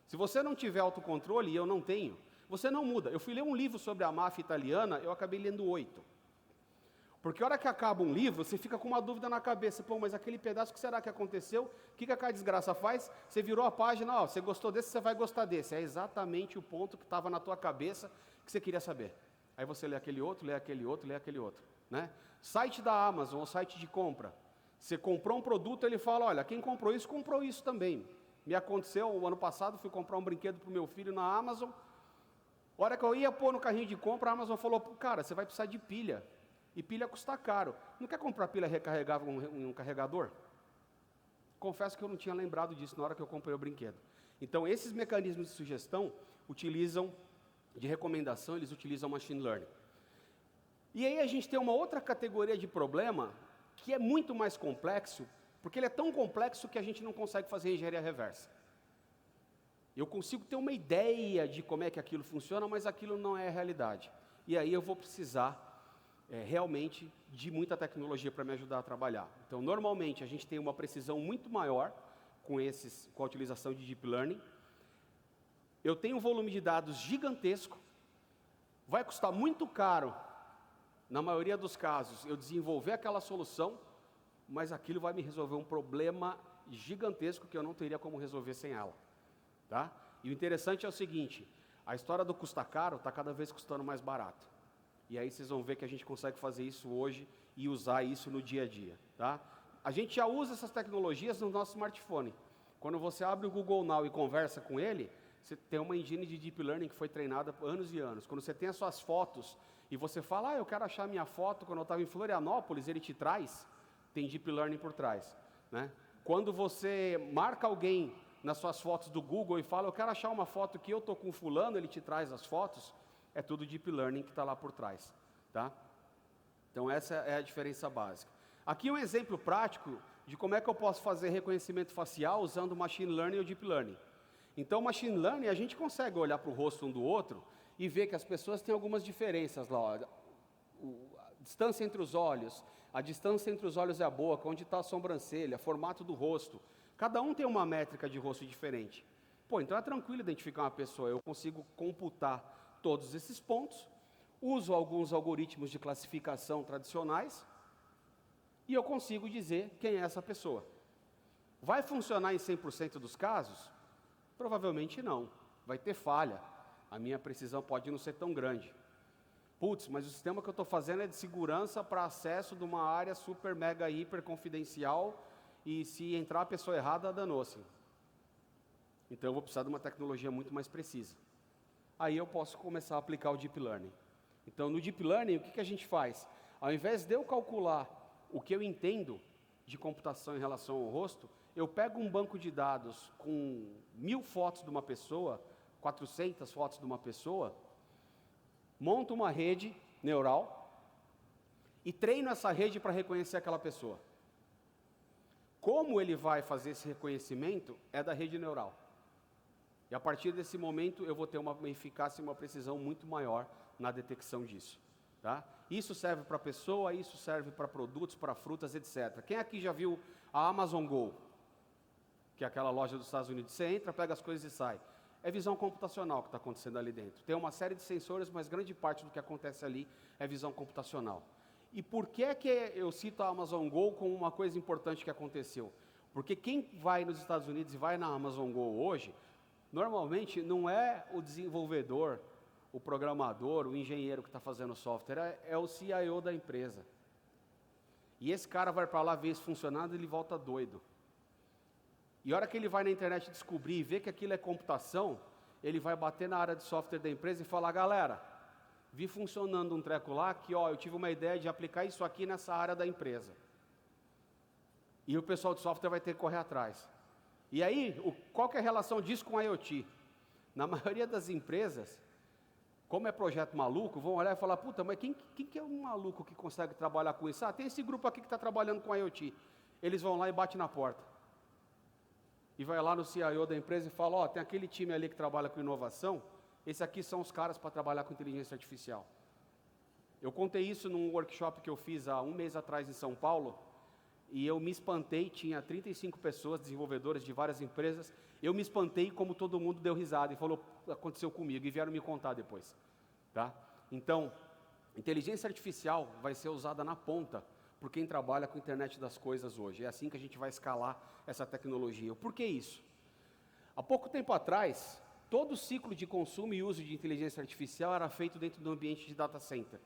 Se você não tiver autocontrole, e eu não tenho, você não muda. Eu fui ler um livro sobre a máfia italiana, eu acabei lendo 8. Porque a hora que acaba um livro, você fica com uma dúvida na cabeça. Pô, mas aquele pedaço, o que será que aconteceu? O que aquela desgraça faz? Você virou a página, ó, você gostou desse, você vai gostar desse. É exatamente o ponto que estava na tua cabeça que você queria saber. Aí você lê aquele outro, lê aquele outro, lê aquele outro, né? Site da Amazon, ou site de compra. Você comprou um produto, ele fala, olha, quem comprou isso também. Me aconteceu, o ano passado, fui comprar um brinquedo para o meu filho na Amazon. A hora que eu ia pôr no carrinho de compra, a Amazon falou, cara, você vai precisar de pilha. E pilha custa caro. Não quer comprar pilha recarregável em um carregador? Confesso que eu não tinha lembrado disso na hora que eu comprei o brinquedo. Então, esses mecanismos de sugestão de recomendação, eles utilizam machine learning. E aí a gente tem uma outra categoria de problema que é muito mais complexo, porque ele é tão complexo que a gente não consegue fazer engenharia reversa. Eu consigo ter uma ideia de como é que aquilo funciona, mas aquilo não é a realidade. E aí eu vou precisar realmente de muita tecnologia para me ajudar a trabalhar. Então, normalmente, a gente tem uma precisão muito maior com a utilização de Deep Learning. Eu tenho um volume de dados gigantesco, vai custar muito caro, na maioria dos casos, eu desenvolver aquela solução, mas aquilo vai me resolver um problema gigantesco que eu não teria como resolver sem ela. Tá? E o interessante é o seguinte, a história do custa caro está cada vez custando mais barato. E aí vocês vão ver que a gente consegue fazer isso hoje e usar isso no dia a dia. Tá? A gente já usa essas tecnologias no nosso smartphone. Quando você abre o Google Now e conversa com ele, você tem uma engine de Deep Learning que foi treinada por anos e anos. Quando você tem as suas fotos e você fala, eu quero achar minha foto quando eu estava em Florianópolis, ele te traz, tem Deep Learning por trás. Né? Quando você marca alguém nas suas fotos do Google e fala, eu quero achar uma foto que eu estou com fulano, ele te traz as fotos, é tudo Deep Learning que está lá por trás. Tá? Então essa é a diferença básica. Aqui um exemplo prático de como é que eu posso fazer reconhecimento facial usando Machine Learning ou Deep Learning. Então, Machine Learning, a gente consegue olhar para o rosto um do outro e ver que as pessoas têm algumas diferenças lá. Ó, a distância entre os olhos, a distância entre os olhos e a boca, onde está a sobrancelha, formato do rosto. Cada um tem uma métrica de rosto diferente. Pô, então é tranquilo identificar uma pessoa. Eu consigo computar todos esses pontos, uso alguns algoritmos de classificação tradicionais e eu consigo dizer quem é essa pessoa. Vai funcionar em 100% dos casos? Provavelmente não. Vai ter falha. A minha precisão pode não ser tão grande. Putz, mas o sistema que eu estou fazendo é de segurança para acesso de uma área super, mega, hiper confidencial e se entrar a pessoa errada, danou-se. Então eu vou precisar de uma tecnologia muito mais precisa. Aí eu posso começar a aplicar o Deep Learning. Então no Deep Learning, o que a gente faz? Ao invés de eu calcular o que eu entendo de computação em relação ao rosto, eu pego um banco de dados com 1000 fotos de uma pessoa, 400 fotos de uma pessoa, monto uma rede neural e treino essa rede para reconhecer aquela pessoa. Como ele vai fazer esse reconhecimento é da rede neural. E a partir desse momento eu vou ter uma eficácia e uma precisão muito maior na detecção disso. Tá? Isso serve para pessoa, isso serve para produtos, para frutas, etc. Quem aqui já viu a Amazon Go? Que é aquela loja dos Estados Unidos. Você entra, pega as coisas e sai. É visão computacional que está acontecendo ali dentro. Tem uma série de sensores, mas grande parte do que acontece ali é visão computacional. E por que eu cito a Amazon Go como uma coisa importante que aconteceu? Porque quem vai nos Estados Unidos e vai na Amazon Go hoje, normalmente não é o desenvolvedor, o programador, o engenheiro que está fazendo o software, é o CIO da empresa. E esse cara vai para lá ver isso funcionando e ele volta doido. E a hora que ele vai na internet descobrir e ver que aquilo é computação, ele vai bater na área de software da empresa e falar, galera, vi funcionando um treco lá que eu tive uma ideia de aplicar isso aqui nessa área da empresa. E o pessoal de software vai ter que correr atrás. E aí, qual que é a relação disso com IoT? Na maioria das empresas, como é projeto maluco, vão olhar e falar, puta, mas quem que é um maluco que consegue trabalhar com isso? Ah, tem esse grupo aqui que está trabalhando com IoT. Eles vão lá e batem na porta. E vai lá no CIO da empresa e fala, ó, tem aquele time ali que trabalha com inovação, esses aqui são os caras para trabalhar com inteligência artificial. Eu contei isso num workshop que eu fiz há um mês atrás em São Paulo, e eu me espantei, tinha 35 pessoas, desenvolvedores de várias empresas, eu me espantei como todo mundo deu risada e falou, aconteceu comigo, e vieram me contar depois. Tá? Então, inteligência artificial vai ser usada na ponta por quem trabalha com a internet das coisas hoje. É assim que a gente vai escalar essa tecnologia. Por que isso? Há pouco tempo atrás, todo o ciclo de consumo e uso de inteligência artificial era feito dentro do ambiente de data center.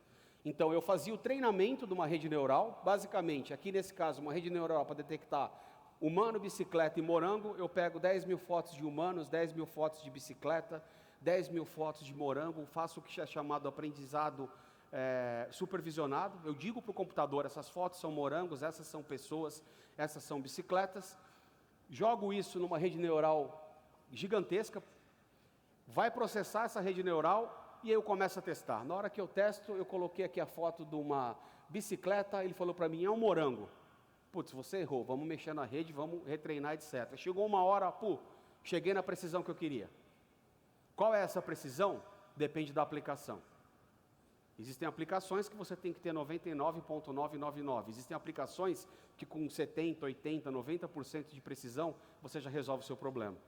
Então, eu fazia o treinamento de uma rede neural, basicamente, aqui nesse caso, uma rede neural para detectar humano, bicicleta e morango, eu pego 10 mil fotos de humanos, 10 mil fotos de bicicleta, 10 mil fotos de morango, faço o que é chamado aprendizado supervisionado, eu digo para o computador, essas fotos são morangos, essas são pessoas, essas são bicicletas, jogo isso numa rede neural gigantesca, vai processar essa rede neural, e aí eu começo a testar. Na hora que eu testo, eu coloquei aqui a foto de uma bicicleta, ele falou para mim, é um morango. Putz, você errou, vamos mexer na rede, vamos retreinar, etc. Chegou uma hora, cheguei na precisão que eu queria. Qual é essa precisão? Depende da aplicação. Existem aplicações que você tem que ter 99,999. Existem aplicações que com 70, 80, 90% de precisão, você já resolve o seu problema.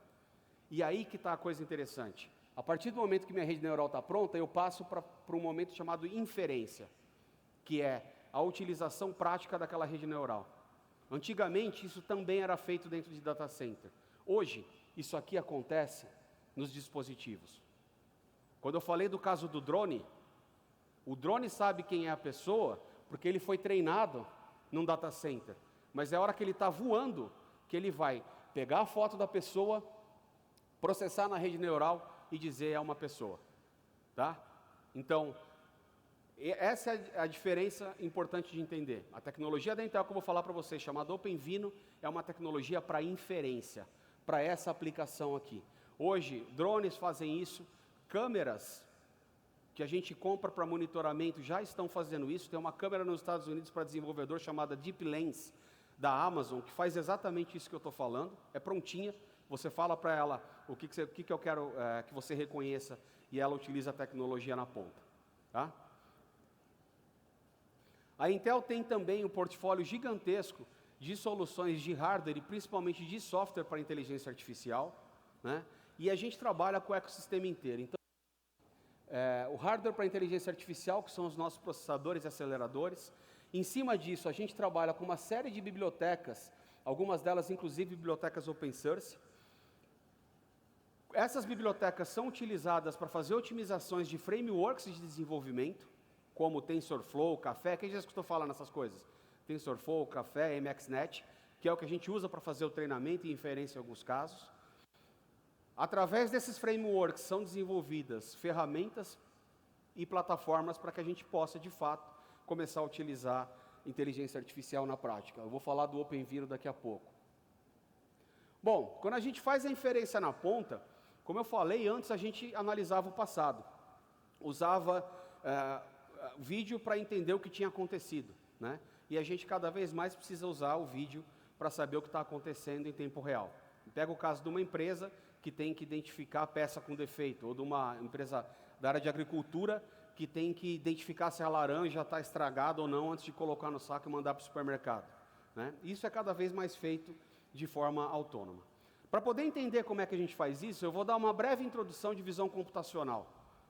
E aí que está a coisa interessante. A partir do momento que minha rede neural está pronta, eu passo para um momento chamado inferência, que é a utilização prática daquela rede neural. Antigamente, isso também era feito dentro de data center. Hoje, isso aqui acontece nos dispositivos. Quando eu falei do caso do drone, o drone sabe quem é a pessoa, porque ele foi treinado num data center. Mas é a hora que ele está voando, que ele vai pegar a foto da pessoa, processar na rede neural e dizer é uma pessoa, tá? Então, essa é a diferença importante de entender. A tecnologia da Intel que eu vou falar para vocês, chamada OpenVINO, é uma tecnologia para inferência, para essa aplicação aqui. Hoje, drones fazem isso, câmeras que a gente compra para monitoramento já estão fazendo isso. Tem uma câmera nos Estados Unidos para desenvolvedor chamada Deep Lens, da Amazon, que faz exatamente isso que eu estou falando, é prontinha. Você fala para ela o que eu quero que você reconheça e ela utiliza a tecnologia na ponta. Tá? A Intel tem também um portfólio gigantesco de soluções de hardware e principalmente de software para inteligência artificial, né? E a gente trabalha com o ecossistema inteiro. Então, o hardware para inteligência artificial, que são os nossos processadores e aceleradores. Em cima disso, a gente trabalha com uma série de bibliotecas, algumas delas inclusive bibliotecas open source. Essas bibliotecas são utilizadas para fazer otimizações de frameworks de desenvolvimento, como TensorFlow, Café. Quem já escutou falar nessas coisas? TensorFlow, Café, MXNet, que é o que a gente usa para fazer o treinamento e inferência em alguns casos. Através desses frameworks são desenvolvidas ferramentas e plataformas para que a gente possa, de fato, começar a utilizar inteligência artificial na prática. Eu vou falar do OpenVINO daqui a pouco. Bom, quando a gente faz a inferência na ponta, como eu falei antes, a gente analisava o passado. Usava vídeo para entender o que tinha acontecido, né? E a gente cada vez mais precisa usar o vídeo para saber o que está acontecendo em tempo real. Pega o caso de uma empresa que tem que identificar a peça com defeito, ou de uma empresa da área de agricultura que tem que identificar se a laranja está estragada ou não antes de colocar no saco e mandar para o supermercado, né? Isso é cada vez mais feito de forma autônoma. Para poder entender como é que a gente faz isso, eu vou dar uma breve introdução de visão computacional,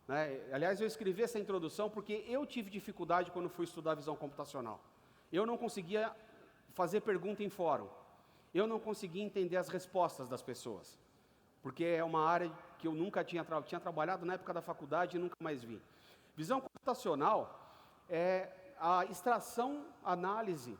né? Aliás, eu escrevi essa introdução porque eu tive dificuldade quando fui estudar visão computacional. Eu não conseguia fazer pergunta em fórum. Eu não conseguia entender as respostas das pessoas, porque é uma área que eu nunca tinha trabalhado na época da faculdade e nunca mais vi. Visão computacional é a extração, análise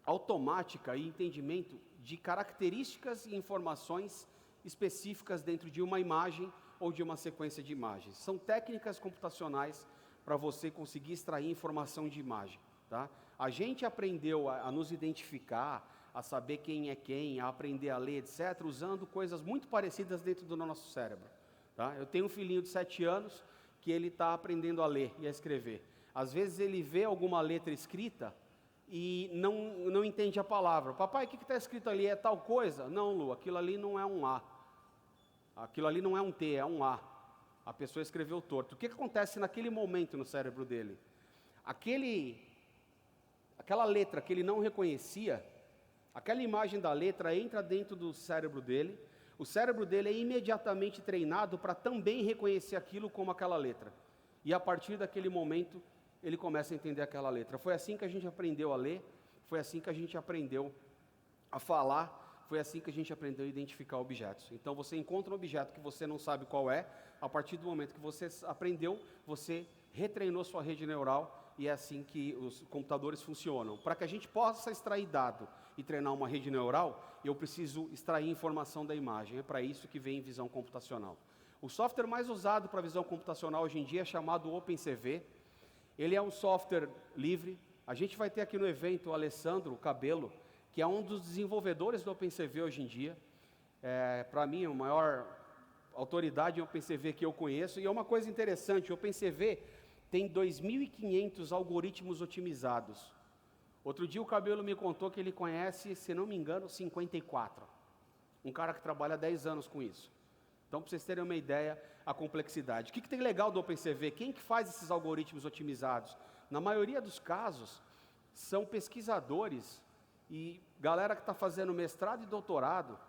automática e entendimento de características e informações específicas dentro de uma imagem ou de uma sequência de imagens. São técnicas computacionais para você conseguir extrair informação de imagem, tá? A gente aprendeu a nos identificar, a saber quem é quem, a aprender a ler, etc., usando coisas muito parecidas dentro do nosso cérebro. Tá? Eu tenho um filhinho de 7 anos que ele está aprendendo a ler e a escrever. Às vezes ele vê alguma letra escrita e não entende a palavra. Papai, o que está escrito ali? É tal coisa? Não, Lu, aquilo ali não é um A. Aquilo ali não é um T, é um A. A pessoa escreveu torto. O que acontece naquele momento no cérebro dele? Aquela letra que ele não reconhecia, aquela imagem da letra entra dentro do cérebro dele, o cérebro dele é imediatamente treinado para também reconhecer aquilo como aquela letra. E a partir daquele momento, ele começa a entender aquela letra. Foi assim que a gente aprendeu a ler, foi assim que a gente aprendeu a falar, foi assim que a gente aprendeu a identificar objetos. Então você encontra um objeto que você não sabe qual é, a partir do momento que você aprendeu, você retreinou sua rede neural, e é assim que os computadores funcionam. Para que a gente possa extrair dado e treinar uma rede neural, eu preciso extrair informação da imagem. É para isso que vem visão computacional. O software mais usado para visão computacional hoje em dia é chamado OpenCV. Ele é um software livre. A gente vai ter aqui no evento o Alessandro Cabello, que é um dos desenvolvedores do OpenCV hoje em dia. Para mim, a maior autoridade em OpenCV que eu conheço. E é uma coisa interessante, o OpenCV tem 2.500 algoritmos otimizados. Outro dia o Cabello me contou que ele conhece, se não me engano, 54. Um cara que trabalha 10 anos com isso. Então, para vocês terem uma ideia, a complexidade. O que tem legal do OpenCV? Quem que faz esses algoritmos otimizados? Na maioria dos casos, são pesquisadores e galera que está fazendo mestrado e doutorado,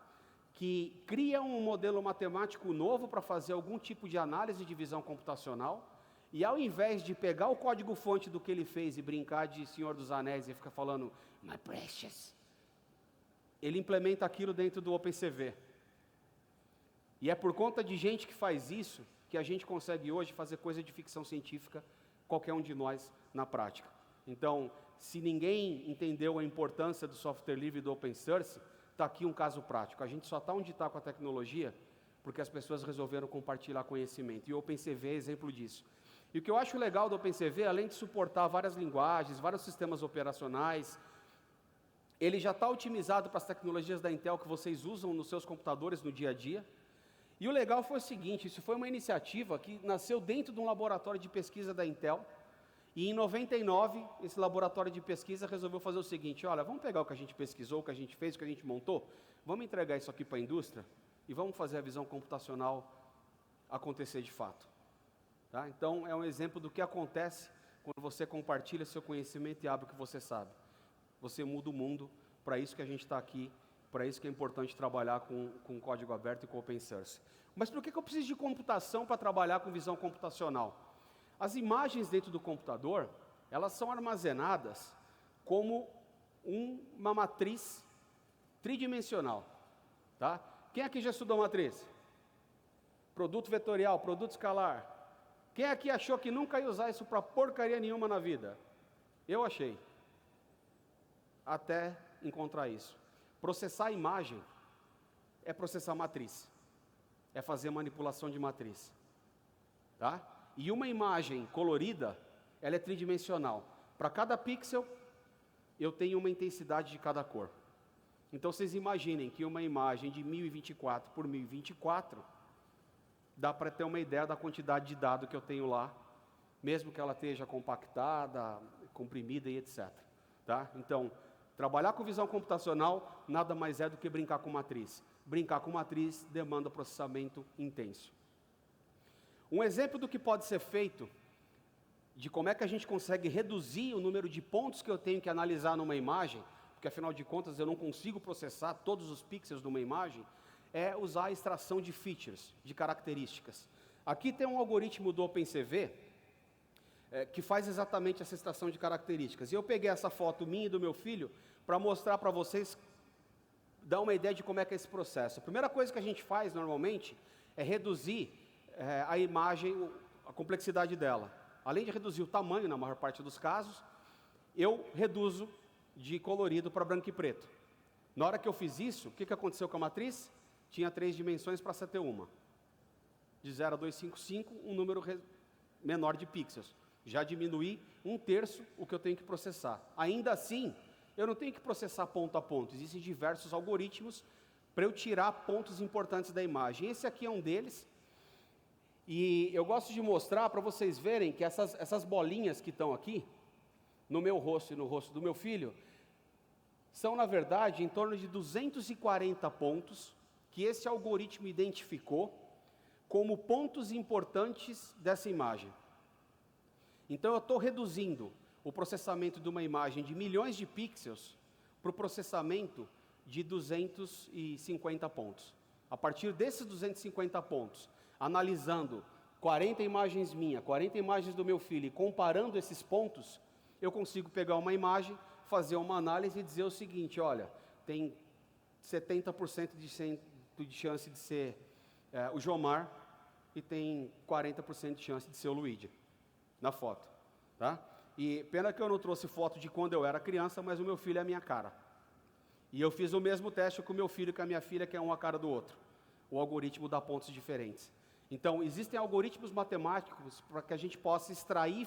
que criam um modelo matemático novo para fazer algum tipo de análise de visão computacional, e ao invés de pegar o código-fonte do que ele fez e brincar de Senhor dos Anéis e ficar falando, my precious, ele implementa aquilo dentro do OpenCV. E é por conta de gente que faz isso, que a gente consegue hoje fazer coisa de ficção científica, qualquer um de nós, na prática. Então, se ninguém entendeu a importância do software livre e do open source, está aqui um caso prático. A gente só está onde está com a tecnologia, porque as pessoas resolveram compartilhar conhecimento. E o OpenCV é exemplo disso. E o que eu acho legal do OpenCV, além de suportar várias linguagens, vários sistemas operacionais, ele já está otimizado para as tecnologias da Intel que vocês usam nos seus computadores no dia a dia. E o legal foi o seguinte, isso foi uma iniciativa que nasceu dentro de um laboratório de pesquisa da Intel, e em 99, esse laboratório de pesquisa resolveu fazer o seguinte, olha, vamos pegar o que a gente pesquisou, o que a gente fez, o que a gente montou, vamos entregar isso aqui para a indústria, e vamos fazer a visão computacional acontecer de fato. Tá? Então, é um exemplo do que acontece quando você compartilha seu conhecimento e abre o que você sabe. Você muda o mundo, para isso que a gente está aqui, para isso que é importante trabalhar com código aberto e com open source. Mas por que eu preciso de computação para trabalhar com visão computacional? As imagens dentro do computador, elas são armazenadas como uma matriz tridimensional. Tá? Quem aqui já estudou matriz? Produto vetorial, produto escalar. Quem aqui achou que nunca ia usar isso para porcaria nenhuma na vida? Eu achei. Até encontrar isso. Processar a imagem é processar matriz. É fazer manipulação de matriz. Tá? E uma imagem colorida, ela é tridimensional. Para cada pixel, eu tenho uma intensidade de cada cor. Então, vocês imaginem que uma imagem de 1024 por 1024, dá para ter uma ideia da quantidade de dado que eu tenho lá, mesmo que ela esteja compactada, comprimida e etc. Tá? Então, trabalhar com visão computacional nada mais é do que brincar com matriz. Brincar com matriz demanda processamento intenso. Um exemplo do que pode ser feito, de como é que a gente consegue reduzir o número de pontos que eu tenho que analisar numa imagem, porque afinal de contas eu não consigo processar todos os pixels de uma imagem, é usar a extração de features, de características. Aqui tem um algoritmo do OpenCV, que faz exatamente essa extração de características. E eu peguei essa foto minha e do meu filho, para mostrar para vocês, dar uma ideia de como é que é esse processo. A primeira coisa que a gente faz, normalmente, é reduzir a imagem, a complexidade dela. Além de reduzir o tamanho, na maior parte dos casos, eu reduzo de colorido para branco e preto. Na hora que eu fiz isso, o que aconteceu com a matriz? Tinha 3 dimensões para ser uma. De 0 a 255, um número menor de pixels. Já diminuí 1/3 o que eu tenho que processar. Ainda assim, eu não tenho que processar ponto a ponto, existem diversos algoritmos para eu tirar pontos importantes da imagem. Esse aqui é um deles, e eu gosto de mostrar para vocês verem que essas bolinhas que estão aqui, no meu rosto e no rosto do meu filho, são na verdade em torno de 240 pontos, que esse algoritmo identificou como pontos importantes dessa imagem. Então eu estou reduzindo o processamento de uma imagem de milhões de pixels para o processamento de 250 pontos. A partir desses 250 pontos, analisando 40 imagens minhas, 40 imagens do meu filho, e comparando esses pontos, eu consigo pegar uma imagem, fazer uma análise e dizer o seguinte: olha, tem 70% de chance de ser o Jomar e tem 40% de chance de ser o Luigi na foto, tá? E pena que eu não trouxe foto de quando eu era criança, mas o meu filho é a minha cara. E eu fiz o mesmo teste com o meu filho e com a minha filha, que é um a cara do outro. O algoritmo dá pontos diferentes. Então, existem algoritmos matemáticos para que a gente possa extrair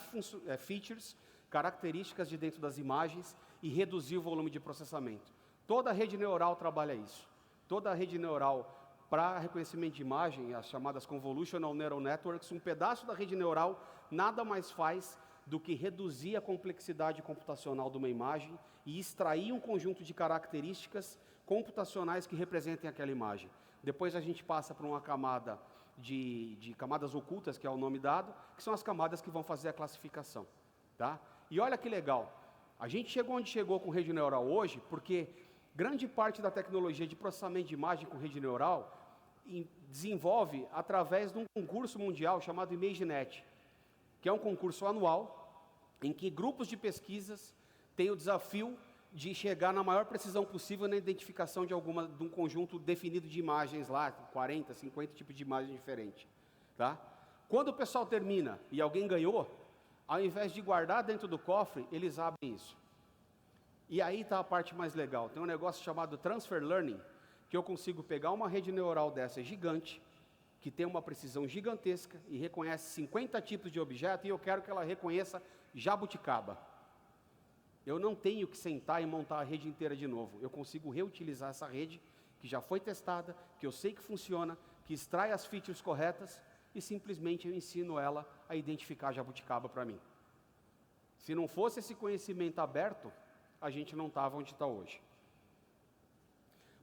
features, características de dentro das imagens e reduzir o volume de processamento. Toda rede neural trabalha isso. Toda rede neural para reconhecimento de imagem, as chamadas Convolutional Neural Networks, um pedaço da rede neural nada mais faz do que reduzir a complexidade computacional de uma imagem e extrair um conjunto de características computacionais que representem aquela imagem. Depois a gente passa para uma camada de camadas ocultas, que é o nome dado, que são as camadas que vão fazer a classificação, tá? E olha que legal, a gente chegou onde chegou com rede neural hoje, porque grande parte da tecnologia de processamento de imagem com rede neural desenvolve através de um concurso mundial chamado ImageNet, que é um concurso anual, em que grupos de pesquisas têm o desafio de chegar na maior precisão possível na identificação de um conjunto definido de imagens lá, 40, 50 tipos de imagens diferentes, tá? Quando o pessoal termina e alguém ganhou, ao invés de guardar dentro do cofre, eles abrem isso. E aí está a parte mais legal, tem um negócio chamado Transfer Learning, que eu consigo pegar uma rede neural dessa gigante, que tem uma precisão gigantesca e reconhece 50 tipos de objeto, e eu quero que ela reconheça jabuticaba. Eu não tenho que sentar e montar a rede inteira de novo. Eu consigo reutilizar essa rede, que já foi testada, que eu sei que funciona, que extrai as features corretas, e simplesmente eu ensino ela a identificar jabuticaba para mim. Se não fosse esse conhecimento aberto, a gente não estava onde está hoje.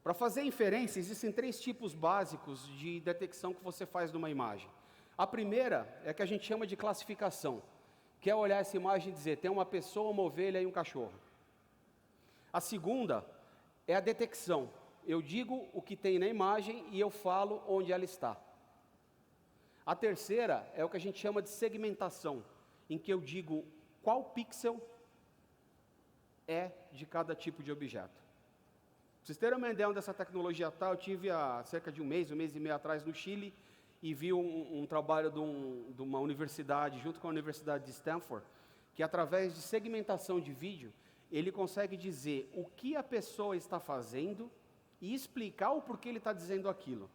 Para fazer inferência, existem 3 tipos básicos de detecção que você faz numa imagem. A primeira é que a gente chama de classificação, que é olhar essa imagem e dizer, tem uma pessoa, uma ovelha e um cachorro. A segunda é a detecção. Eu digo o que tem na imagem e eu falo onde ela está. A terceira é o que a gente chama de segmentação, em que eu digo qual pixel é de cada tipo de objeto. Para vocês terem uma ideia dessa tecnologia tal, eu tive há cerca de um mês e meio atrás no Chile, e vi um trabalho de uma universidade, junto com a Universidade de Stanford, que através de segmentação de vídeo, ele consegue dizer o que a pessoa está fazendo e explicar o porquê ele está dizendo aquilo.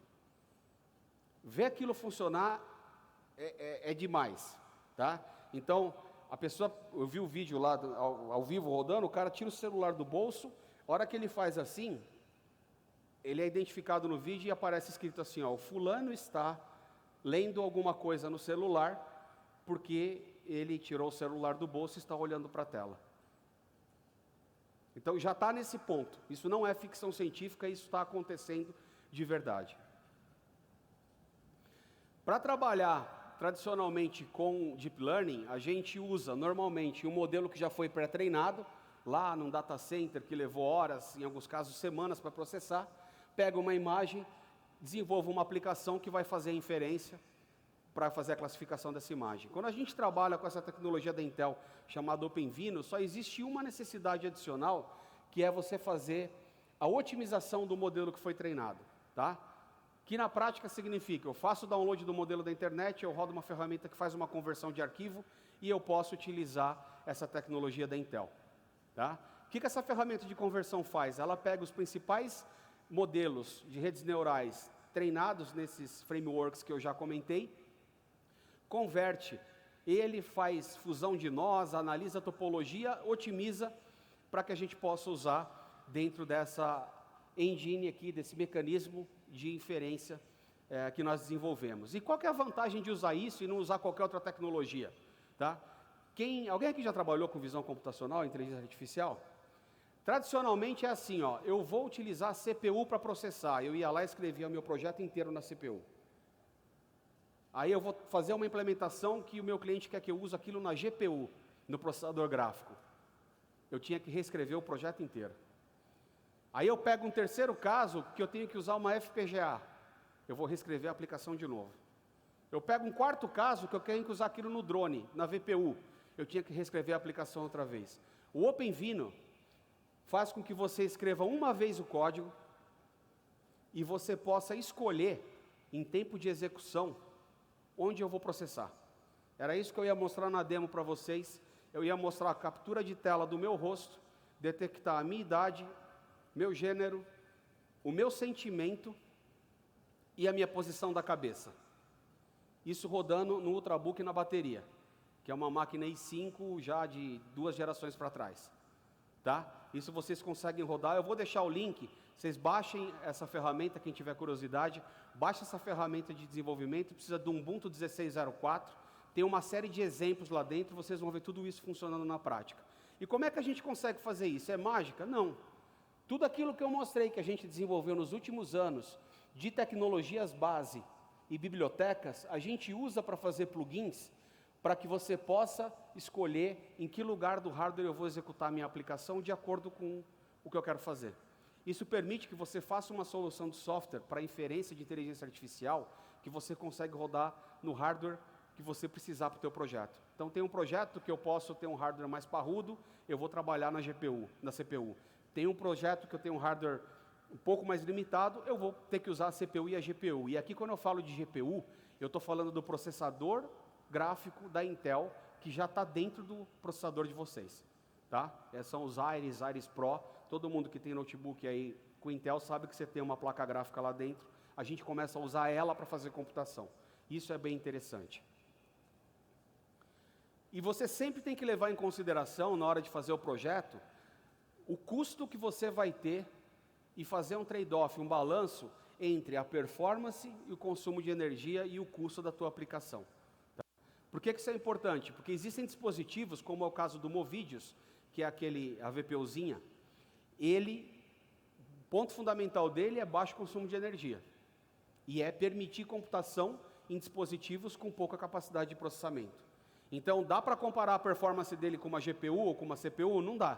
Ver aquilo funcionar é demais, tá? Então, a pessoa, eu vi o vídeo lá ao vivo rodando, o cara tira o celular do bolso, a hora que ele faz assim, ele é identificado no vídeo e aparece escrito assim, ó, o fulano está lendo alguma coisa no celular, porque ele tirou o celular do bolso e está olhando para a tela. Então já está nesse ponto, isso não é ficção científica, isso está acontecendo de verdade. Para trabalhar tradicionalmente com Deep Learning, a gente usa normalmente um modelo que já foi pré-treinado, lá num data center que levou horas, em alguns casos semanas para processar, pega uma imagem, desenvolve uma aplicação que vai fazer a inferência para fazer a classificação dessa imagem. Quando a gente trabalha com essa tecnologia da Intel, chamada OpenVINO, só existe uma necessidade adicional, que é você fazer a otimização do modelo que foi treinado, tá? Que na prática significa, eu faço o download do modelo da internet, eu rodo uma ferramenta que faz uma conversão de arquivo, e eu posso utilizar essa tecnologia da Intel. Tá? O que essa ferramenta de conversão faz? Ela pega os principais modelos de redes neurais treinados nesses frameworks que eu já comentei, converte, ele faz fusão de nós, analisa a topologia, otimiza para que a gente possa usar dentro dessa engine aqui, desse mecanismo de inferência que nós desenvolvemos. E qual que é a vantagem de usar isso e não usar qualquer outra tecnologia? Tá? Alguém aqui já trabalhou com visão computacional, inteligência artificial? Tradicionalmente é assim, ó, eu vou utilizar a CPU para processar, eu ia lá e escrevia o meu projeto inteiro na CPU. Aí eu vou fazer uma implementação que o meu cliente quer que eu use aquilo na GPU, no processador gráfico. Eu tinha que reescrever o projeto inteiro. Aí eu pego um terceiro caso que eu tenho que usar uma FPGA. Eu vou reescrever a aplicação de novo. Eu pego um quarto caso que eu tenho que usar aquilo no drone, na VPU. Eu tinha que reescrever a aplicação outra vez. O OpenVINO faz com que você escreva uma vez o código e você possa escolher, em tempo de execução, onde eu vou processar. Era isso que eu ia mostrar na demo para vocês. Eu ia mostrar a captura de tela do meu rosto, detectar a minha idade, meu gênero, o meu sentimento e a minha posição da cabeça. Isso rodando no Ultrabook na bateria, que é uma máquina i5 já de 2 gerações para trás. Tá? Isso vocês conseguem rodar. Eu vou deixar o link, vocês baixem essa ferramenta, quem tiver curiosidade, baixa essa ferramenta de desenvolvimento, precisa do Ubuntu 16.04, tem uma série de exemplos lá dentro, vocês vão ver tudo isso funcionando na prática. E como é que a gente consegue fazer isso? É mágica? Não. Tudo aquilo que eu mostrei que a gente desenvolveu nos últimos anos, de tecnologias base e bibliotecas, a gente usa para fazer plugins, para que você possa escolher em que lugar do hardware eu vou executar a minha aplicação de acordo com o que eu quero fazer. Isso permite que você faça uma solução de software para inferência de inteligência artificial que você consegue rodar no hardware que você precisar para o teu projeto. Então tem um projeto que eu posso ter um hardware mais parrudo, eu vou trabalhar na GPU, na CPU. Tem um projeto que eu tenho um hardware um pouco mais limitado, eu vou ter que usar a CPU e a GPU. E aqui quando eu falo de GPU, eu estou falando do processador gráfico da Intel, que já está dentro do processador de vocês. Tá? São os Iris Pro, todo mundo que tem notebook aí com Intel sabe que você tem uma placa gráfica lá dentro, a gente começa a usar ela para fazer computação. Isso é bem interessante. E você sempre tem que levar em consideração, na hora de fazer o projeto, o custo que você vai ter e fazer um trade-off, um balanço entre a performance e o consumo de energia e o custo da tua aplicação. Tá? Por que isso é importante? Porque existem dispositivos, como é o caso do Movidius, que é a VPUzinha, o ponto fundamental dele é baixo consumo de energia. E é permitir computação em dispositivos com pouca capacidade de processamento. Então, dá para comparar a performance dele com uma GPU ou com uma CPU? Não dá.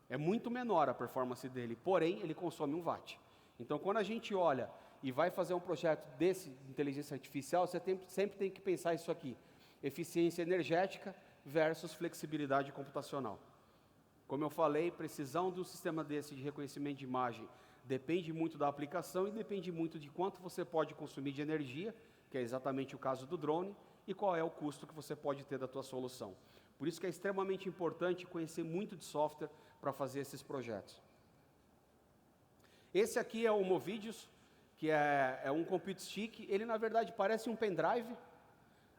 É muito menor a performance dele, porém, ele consome 1 watt. Então, quando a gente olha e vai fazer um projeto desse de inteligência artificial, você sempre tem que pensar isso aqui. Eficiência energética versus flexibilidade computacional. Como eu falei, precisão do sistema desse de reconhecimento de imagem depende muito da aplicação e depende muito de quanto você pode consumir de energia, que é exatamente o caso do drone, e qual é o custo que você pode ter da tua solução. Por isso que é extremamente importante conhecer muito de software para fazer esses projetos. Esse aqui é o Movidius, que é um compute stick. Ele, na verdade, parece um pendrive.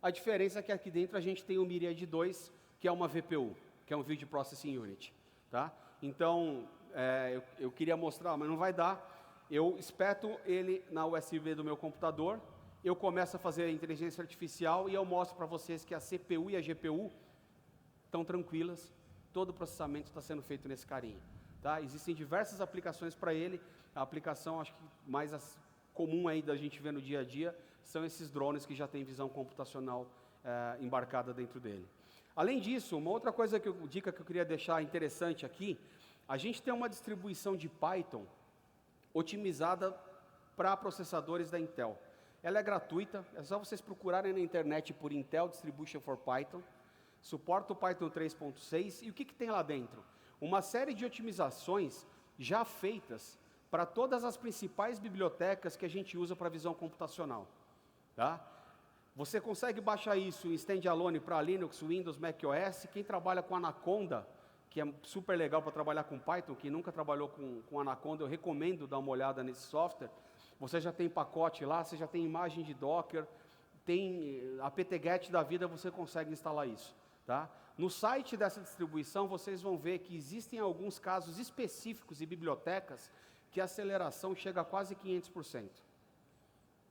A diferença é que aqui dentro a gente tem o Myriad 2, que é uma VPU, que é um Video Processing Unit. Tá? Então, eu queria mostrar, mas não vai dar. Eu espeto ele na USB do meu computador, eu começo a fazer a inteligência artificial e eu mostro para vocês que a CPU e a GPU estão tranquilas, todo o processamento está sendo feito nesse carinha. Tá? Existem diversas aplicações para ele, a aplicação acho que mais comum aí da gente ver no dia a dia são esses drones que já têm visão computacional embarcada dentro dele. Além disso, uma outra dica que eu queria deixar interessante aqui, a gente tem uma distribuição de Python otimizada para processadores da Intel. Ela é gratuita, é só vocês procurarem na internet por Intel Distribution for Python, suporta o Python 3.6, e o que tem lá dentro? Uma série de otimizações já feitas para todas as principais bibliotecas que a gente usa para visão computacional. Tá? Você consegue baixar isso em standalone para Linux, Windows, macOS. Quem trabalha com Anaconda, que é super legal para trabalhar com Python, quem nunca trabalhou com Anaconda, eu recomendo dar uma olhada nesse software. Você já tem pacote lá, você já tem imagem de Docker, tem a apt-get da vida, você consegue instalar isso. Tá? No site dessa distribuição, vocês vão ver que existem alguns casos específicos e bibliotecas que a aceleração chega a quase 500%.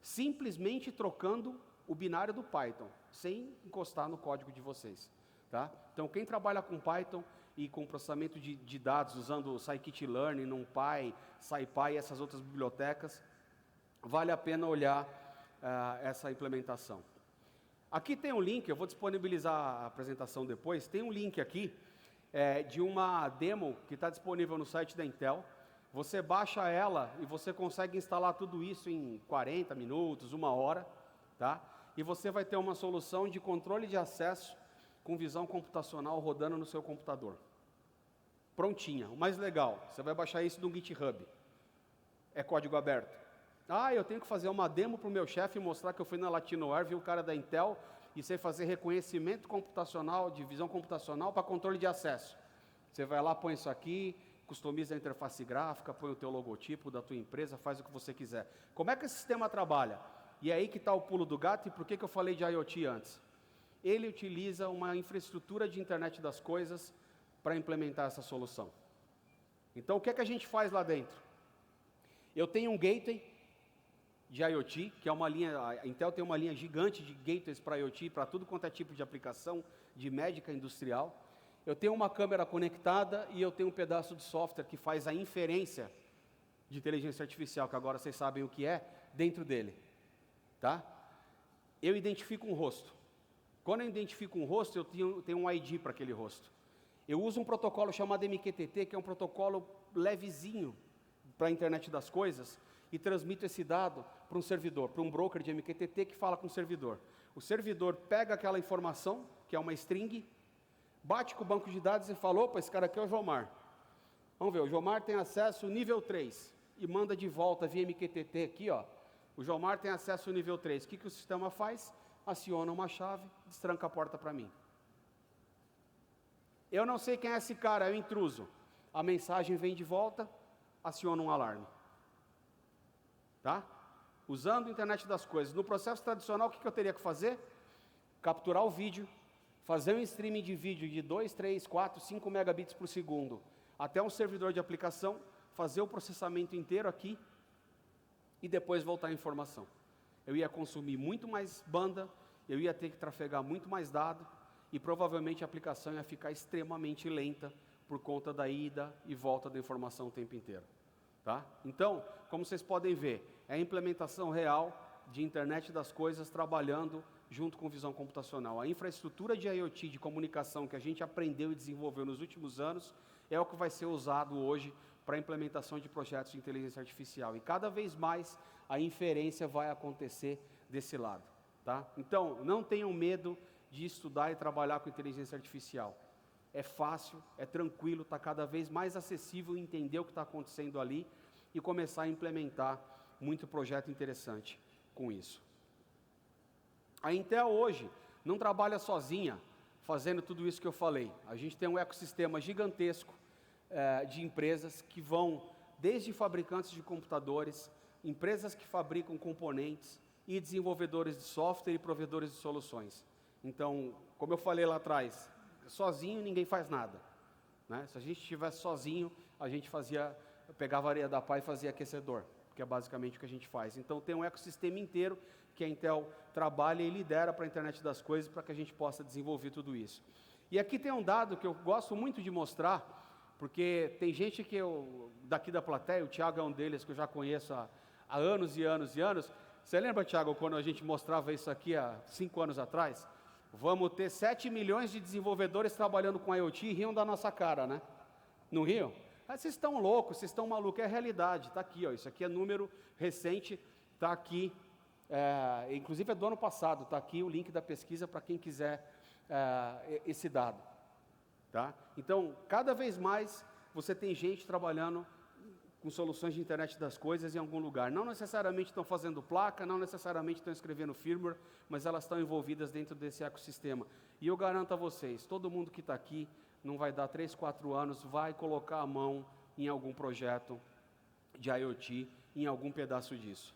Simplesmente trocando o binário do Python, sem encostar no código de vocês. Tá? Então, quem trabalha com Python e com processamento de dados, usando o Scikit-learn, NumPy, SciPy e essas outras bibliotecas, vale a pena olhar essa implementação. Aqui tem um link, eu vou disponibilizar a apresentação depois, tem um link aqui de uma demo que está disponível no site da Intel. Você baixa ela e você consegue instalar tudo isso em 40 minutos, 1 hora, tá? E você vai ter uma solução de controle de acesso com visão computacional rodando no seu computador. Prontinha. O mais legal, você vai baixar isso do GitHub. É código aberto. Ah, eu tenho que fazer uma demo para o meu chefe e mostrar que eu fui na Latinoware, vi o cara da Intel e sei fazer reconhecimento computacional, de visão computacional para controle de acesso. Você vai lá, põe isso aqui, customiza a interface gráfica, põe o teu logotipo da tua empresa, faz o que você quiser. Como é que esse sistema trabalha? E é aí que está o pulo do gato e por que eu falei de IoT antes? Ele utiliza uma infraestrutura de internet das coisas para implementar essa solução. Então, o que é que a gente faz lá dentro? Eu tenho um gateway de IoT, que é uma linha, a Intel tem uma linha gigante de gateways para IoT, para tudo quanto é tipo de aplicação de médica industrial. Eu tenho uma câmera conectada e eu tenho um pedaço de software que faz a inferência de inteligência artificial, que agora vocês sabem o que é, dentro dele. Tá? Eu identifico um rosto. Quando eu identifico um rosto, eu tenho um ID para aquele rosto. Eu uso um protocolo chamado MQTT, que é um protocolo levezinho para a internet das coisas, e transmito esse dado para um servidor, para um broker de MQTT que fala com o servidor. O servidor pega aquela informação, que é uma string, bate com o banco de dados e fala, opa, esse cara aqui é o Jomar. Vamos ver, o Jomar tem acesso nível 3, e manda de volta via MQTT aqui, ó. O Jomar tem acesso ao nível 3. O que o sistema faz? Aciona uma chave, destranca a porta para mim. Eu não sei quem é esse cara, é o intruso. A mensagem vem de volta, aciona um alarme. Tá? Usando a internet das coisas. No processo tradicional, o que eu teria que fazer? Capturar o vídeo, fazer um streaming de vídeo de 2, 3, 4, 5 megabits por segundo, até um servidor de aplicação, fazer o processamento inteiro aqui, e depois voltar a informação. Eu ia consumir muito mais banda, eu ia ter que trafegar muito mais dado, e provavelmente a aplicação ia ficar extremamente lenta, por conta da ida e volta da informação o tempo inteiro. Tá? Então, como vocês podem ver, é a implementação real de internet das coisas trabalhando junto com visão computacional. A infraestrutura de IoT, de comunicação, que a gente aprendeu e desenvolveu nos últimos anos, é o que vai ser usado hoje para a implementação de projetos de inteligência artificial. E cada vez mais a inferência vai acontecer desse lado. Tá? Então, não tenham medo de estudar e trabalhar com inteligência artificial. É fácil, é tranquilo, está cada vez mais acessível entender o que está acontecendo ali e começar a implementar muito projeto interessante com isso. A Intel hoje não trabalha sozinha fazendo tudo isso que eu falei. A gente tem um ecossistema gigantesco de empresas que vão desde fabricantes de computadores, empresas que fabricam componentes e desenvolvedores de software e provedores de soluções. Então, como eu falei lá atrás, sozinho ninguém faz nada. Né? Se a gente estivesse sozinho, a gente pegava areia da pá e fazia aquecedor, que é basicamente o que a gente faz. Então tem um ecossistema inteiro que a Intel trabalha e lidera para a internet das coisas para que a gente possa desenvolver tudo isso. E aqui tem um dado que eu gosto muito de mostrar, porque tem gente que daqui da plateia, o Thiago é um deles que eu já conheço há anos e anos e anos. Você lembra, Thiago, quando a gente mostrava isso aqui há 5 anos atrás? Vamos ter 7 milhões de desenvolvedores trabalhando com IoT e riam da nossa cara, né? Não riam? Ah, vocês estão loucos, vocês estão malucos, é a realidade, está aqui, ó, isso aqui é número recente, está aqui, inclusive é do ano passado, está aqui o link da pesquisa para quem quiser esse dado. Tá? Então, cada vez mais você tem gente trabalhando com soluções de internet das coisas em algum lugar. Não necessariamente estão fazendo placa, não necessariamente estão escrevendo firmware, mas elas estão envolvidas dentro desse ecossistema. E eu garanto a vocês, todo mundo que está aqui, não vai dar 3, 4 anos, vai colocar a mão em algum projeto de IoT, em algum pedaço disso.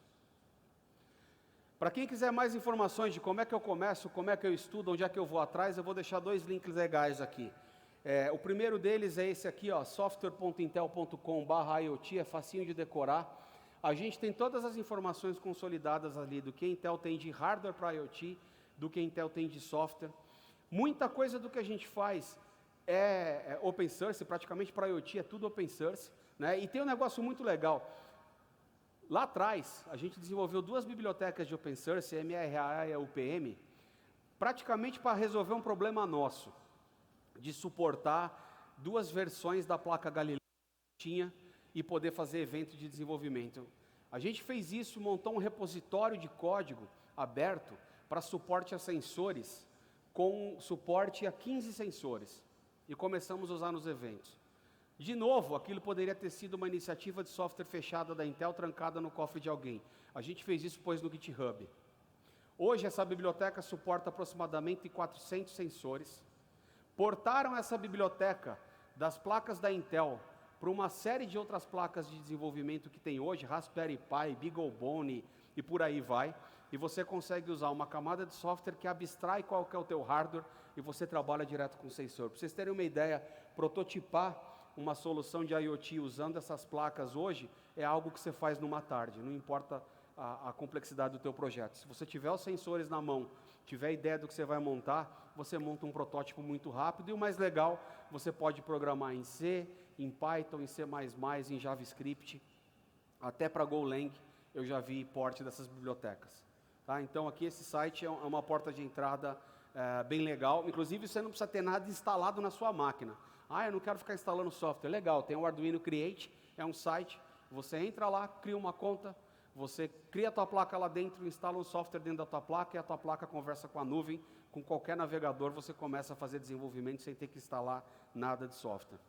Para quem quiser mais informações de como é que eu começo, como é que eu estudo, onde é que eu vou atrás, eu vou deixar 2 links legais aqui. O primeiro deles é esse aqui, ó, software.intel.com/IoT, é facinho de decorar. A gente tem todas as informações consolidadas ali do que a Intel tem de hardware para IoT, do que a Intel tem de software. Muita coisa do que a gente faz é open source, praticamente para IoT é tudo open source, né? E tem um negócio muito legal. Lá atrás, a gente desenvolveu 2 bibliotecas de open source, MRA e a UPM, praticamente para resolver um problema nosso, de suportar 2 versões da placa Galileu que tinha e poder fazer evento de desenvolvimento. A gente fez isso, montou um repositório de código aberto para suporte a sensores, com suporte a 15 sensores, e começamos a usar nos eventos. De novo, aquilo poderia ter sido uma iniciativa de software fechada da Intel, trancada no cofre de alguém. A gente fez isso, pôs no GitHub. Hoje, essa biblioteca suporta aproximadamente 400 sensores. Portaram essa biblioteca das placas da Intel para uma série de outras placas de desenvolvimento que tem hoje, Raspberry Pi, BeagleBone e por aí vai. E você consegue usar uma camada de software que abstrai qual que é o teu hardware e você trabalha direto com o sensor. Para vocês terem uma ideia, prototipar uma solução de IoT usando essas placas hoje é algo que você faz numa tarde, não importa a complexidade do teu projeto. Se você tiver os sensores na mão, tiver ideia do que você vai montar, você monta um protótipo muito rápido e o mais legal, você pode programar em C, em Python, em C++, em JavaScript, até para Golang eu já vi porte dessas bibliotecas. Tá? Então aqui esse site é uma porta de entrada bem legal, inclusive você não precisa ter nada instalado na sua máquina. Eu não quero ficar instalando software. Legal, tem o Arduino Create, é um site, você entra lá, cria uma conta, você cria a tua placa lá dentro, instala um software dentro da tua placa e a tua placa conversa com a nuvem, com qualquer navegador você começa a fazer desenvolvimento sem ter que instalar nada de software.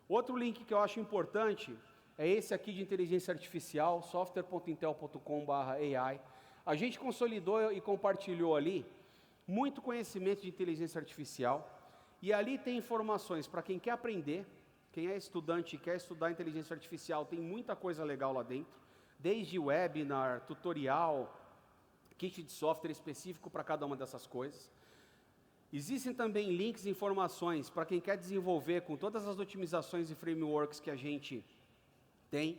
Outro link que eu acho importante é esse aqui de inteligência artificial, software.intel.com/AI. A gente consolidou e compartilhou ali muito conhecimento de inteligência artificial. E ali tem informações para quem quer aprender, quem é estudante e quer estudar inteligência artificial, tem muita coisa legal lá dentro, desde webinar, tutorial, kit de software específico para cada uma dessas coisas. Existem também links e informações para quem quer desenvolver com todas as otimizações e frameworks que a gente tem.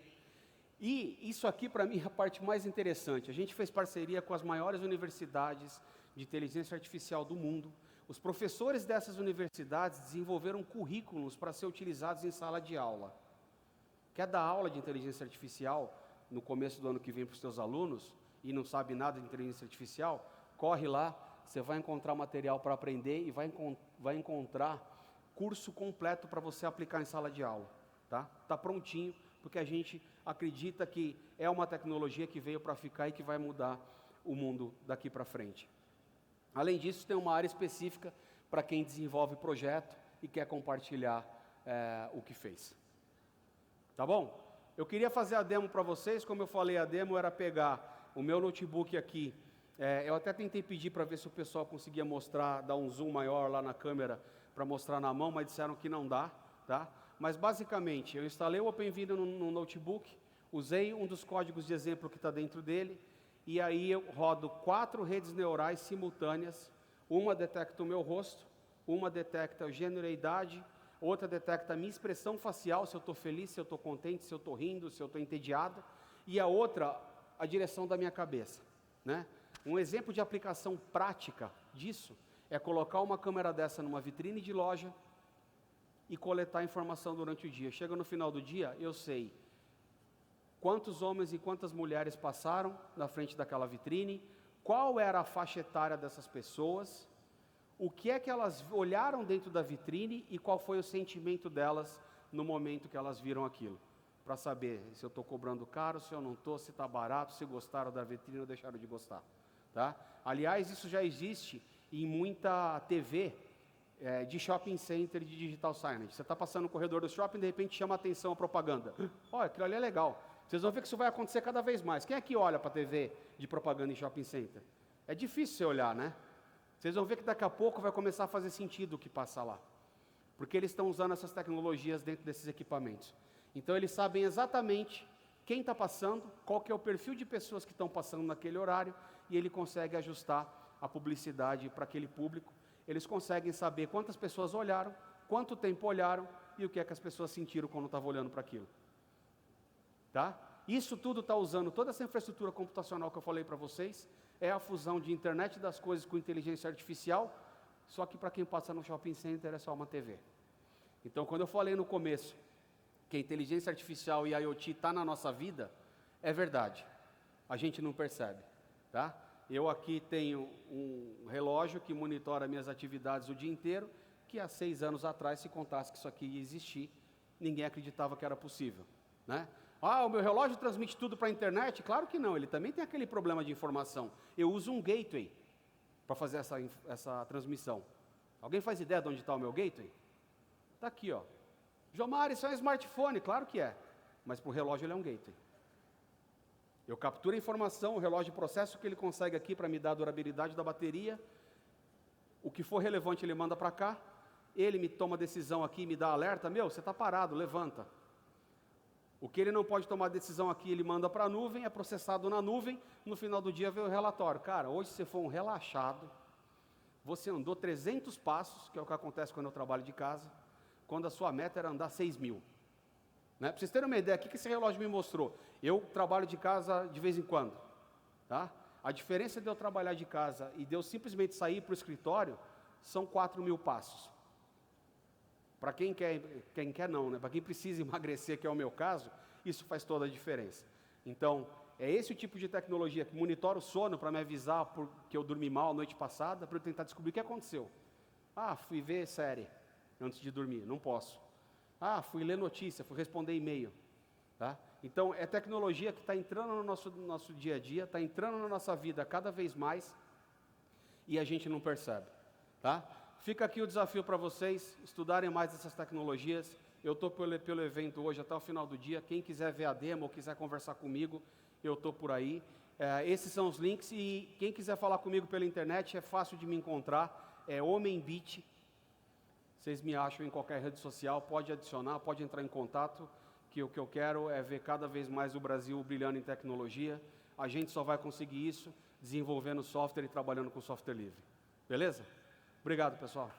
E isso aqui para mim é a parte mais interessante. A gente fez parceria com as maiores universidades de inteligência artificial do mundo. Os professores dessas universidades desenvolveram currículos para ser utilizados em sala de aula. Quer dar aula de inteligência artificial no começo do ano que vem para os seus alunos e não sabe nada de inteligência artificial? Corre lá, você vai encontrar material para aprender e vai encontrar curso completo para você aplicar em sala de aula. Tá prontinho, porque a gente acredita que é uma tecnologia que veio para ficar e que vai mudar o mundo daqui para frente. Além disso, tem uma área específica para quem desenvolve projeto e quer compartilhar o que fez. Tá bom? Eu queria fazer a demo para vocês, como eu falei, a demo era pegar o meu notebook aqui. Eu até tentei pedir para ver se o pessoal conseguia mostrar, dar um zoom maior lá na câmera para mostrar na mão, mas disseram que não dá, tá? Mas basicamente, eu instalei o OpenVINO no notebook, usei um dos códigos de exemplo que está dentro dele, e aí eu rodo 4 redes neurais simultâneas, uma detecta o meu rosto, uma detecta a gênero e a idade, outra detecta a minha expressão facial, se eu estou feliz, se eu estou contente, se eu estou rindo, se eu estou entediado, e a outra, a direção da minha cabeça, né? Um exemplo de aplicação prática disso é colocar uma câmera dessa numa vitrine de loja e coletar informação durante o dia. Chega no final do dia, eu sei quantos homens e quantas mulheres passaram na frente daquela vitrine, qual era a faixa etária dessas pessoas, o que é que elas olharam dentro da vitrine e qual foi o sentimento delas no momento que elas viram aquilo. Para saber se eu estou cobrando caro, se eu não estou, se está barato, se gostaram da vitrine ou deixaram de gostar. Tá? Aliás, isso já existe em muita TV de shopping center de digital signage. Você está passando no corredor do shopping, de repente chama a atenção a propaganda. Olha, aquilo ali é legal. Vocês vão ver que isso vai acontecer cada vez mais. Quem aqui olha para a TV de propaganda em shopping center? É difícil você olhar, né? Vocês vão ver que daqui a pouco vai começar a fazer sentido o que passa lá. Porque eles estão usando essas tecnologias dentro desses equipamentos. Então eles sabem exatamente quem está passando, qual que é o perfil de pessoas que estão passando naquele horário, e ele consegue ajustar a publicidade para aquele público. Eles conseguem saber quantas pessoas olharam, quanto tempo olharam e o que é que as pessoas sentiram quando estavam olhando para aquilo. Tá? Isso tudo está usando toda essa infraestrutura computacional que eu falei para vocês, é a fusão de internet das coisas com inteligência artificial, só que para quem passa no shopping center é só uma TV. Então, quando eu falei no começo que a inteligência artificial e a IoT está na nossa vida, é verdade, a gente não percebe, tá? Eu aqui tenho um relógio que monitora minhas atividades o dia inteiro, que há 6 anos atrás, se contasse que isso aqui ia existir, ninguém acreditava que era possível, né? Ah, o meu relógio transmite tudo para a internet? Claro que não, ele também tem aquele problema de informação. Eu uso um gateway para fazer essa transmissão. Alguém faz ideia de onde está o meu gateway? Está aqui, ó. Jomar, isso é um smartphone? Claro que é, mas para o relógio ele é um gateway. Eu capturo a informação, o relógio processa o que ele consegue aqui para me dar a durabilidade da bateria, o que for relevante ele manda para cá, ele me toma decisão aqui, me dá alerta, meu, você está parado, levanta. O que ele não pode tomar decisão aqui, ele manda para a nuvem, é processado na nuvem, no final do dia vem o relatório. Cara, hoje você foi um relaxado, você andou 300 passos, que é o que acontece quando eu trabalho de casa, quando a sua meta era andar 6.000. Né? Para vocês terem uma ideia, o que esse relógio me mostrou? Eu trabalho de casa de vez em quando. Tá? A diferença de eu trabalhar de casa e de eu simplesmente sair para o escritório são 4.000 passos. Para quem quer não, né? Para quem precisa emagrecer, que é o meu caso, isso faz toda a diferença. Então, é esse o tipo de tecnologia que monitora o sono para me avisar que eu dormi mal a noite passada, para eu tentar descobrir o que aconteceu. Ah, fui ver série antes de dormir, não posso. Ah, fui ler notícia, fui responder e-mail. Tá? Então, é tecnologia que está entrando no nosso dia a dia, está entrando na nossa vida cada vez mais e a gente não percebe. Tá? Fica aqui o desafio para vocês estudarem mais essas tecnologias. Eu estou pelo evento hoje até o final do dia. Quem quiser ver a demo ou quiser conversar comigo, eu estou por aí. Esses são os links e quem quiser falar comigo pela internet é fácil de me encontrar. É HomenBit. Vocês me acham em qualquer rede social, pode adicionar, pode entrar em contato, que o que eu quero é ver cada vez mais o Brasil brilhando em tecnologia. A gente só vai conseguir isso desenvolvendo software e trabalhando com software livre. Beleza? Obrigado, pessoal.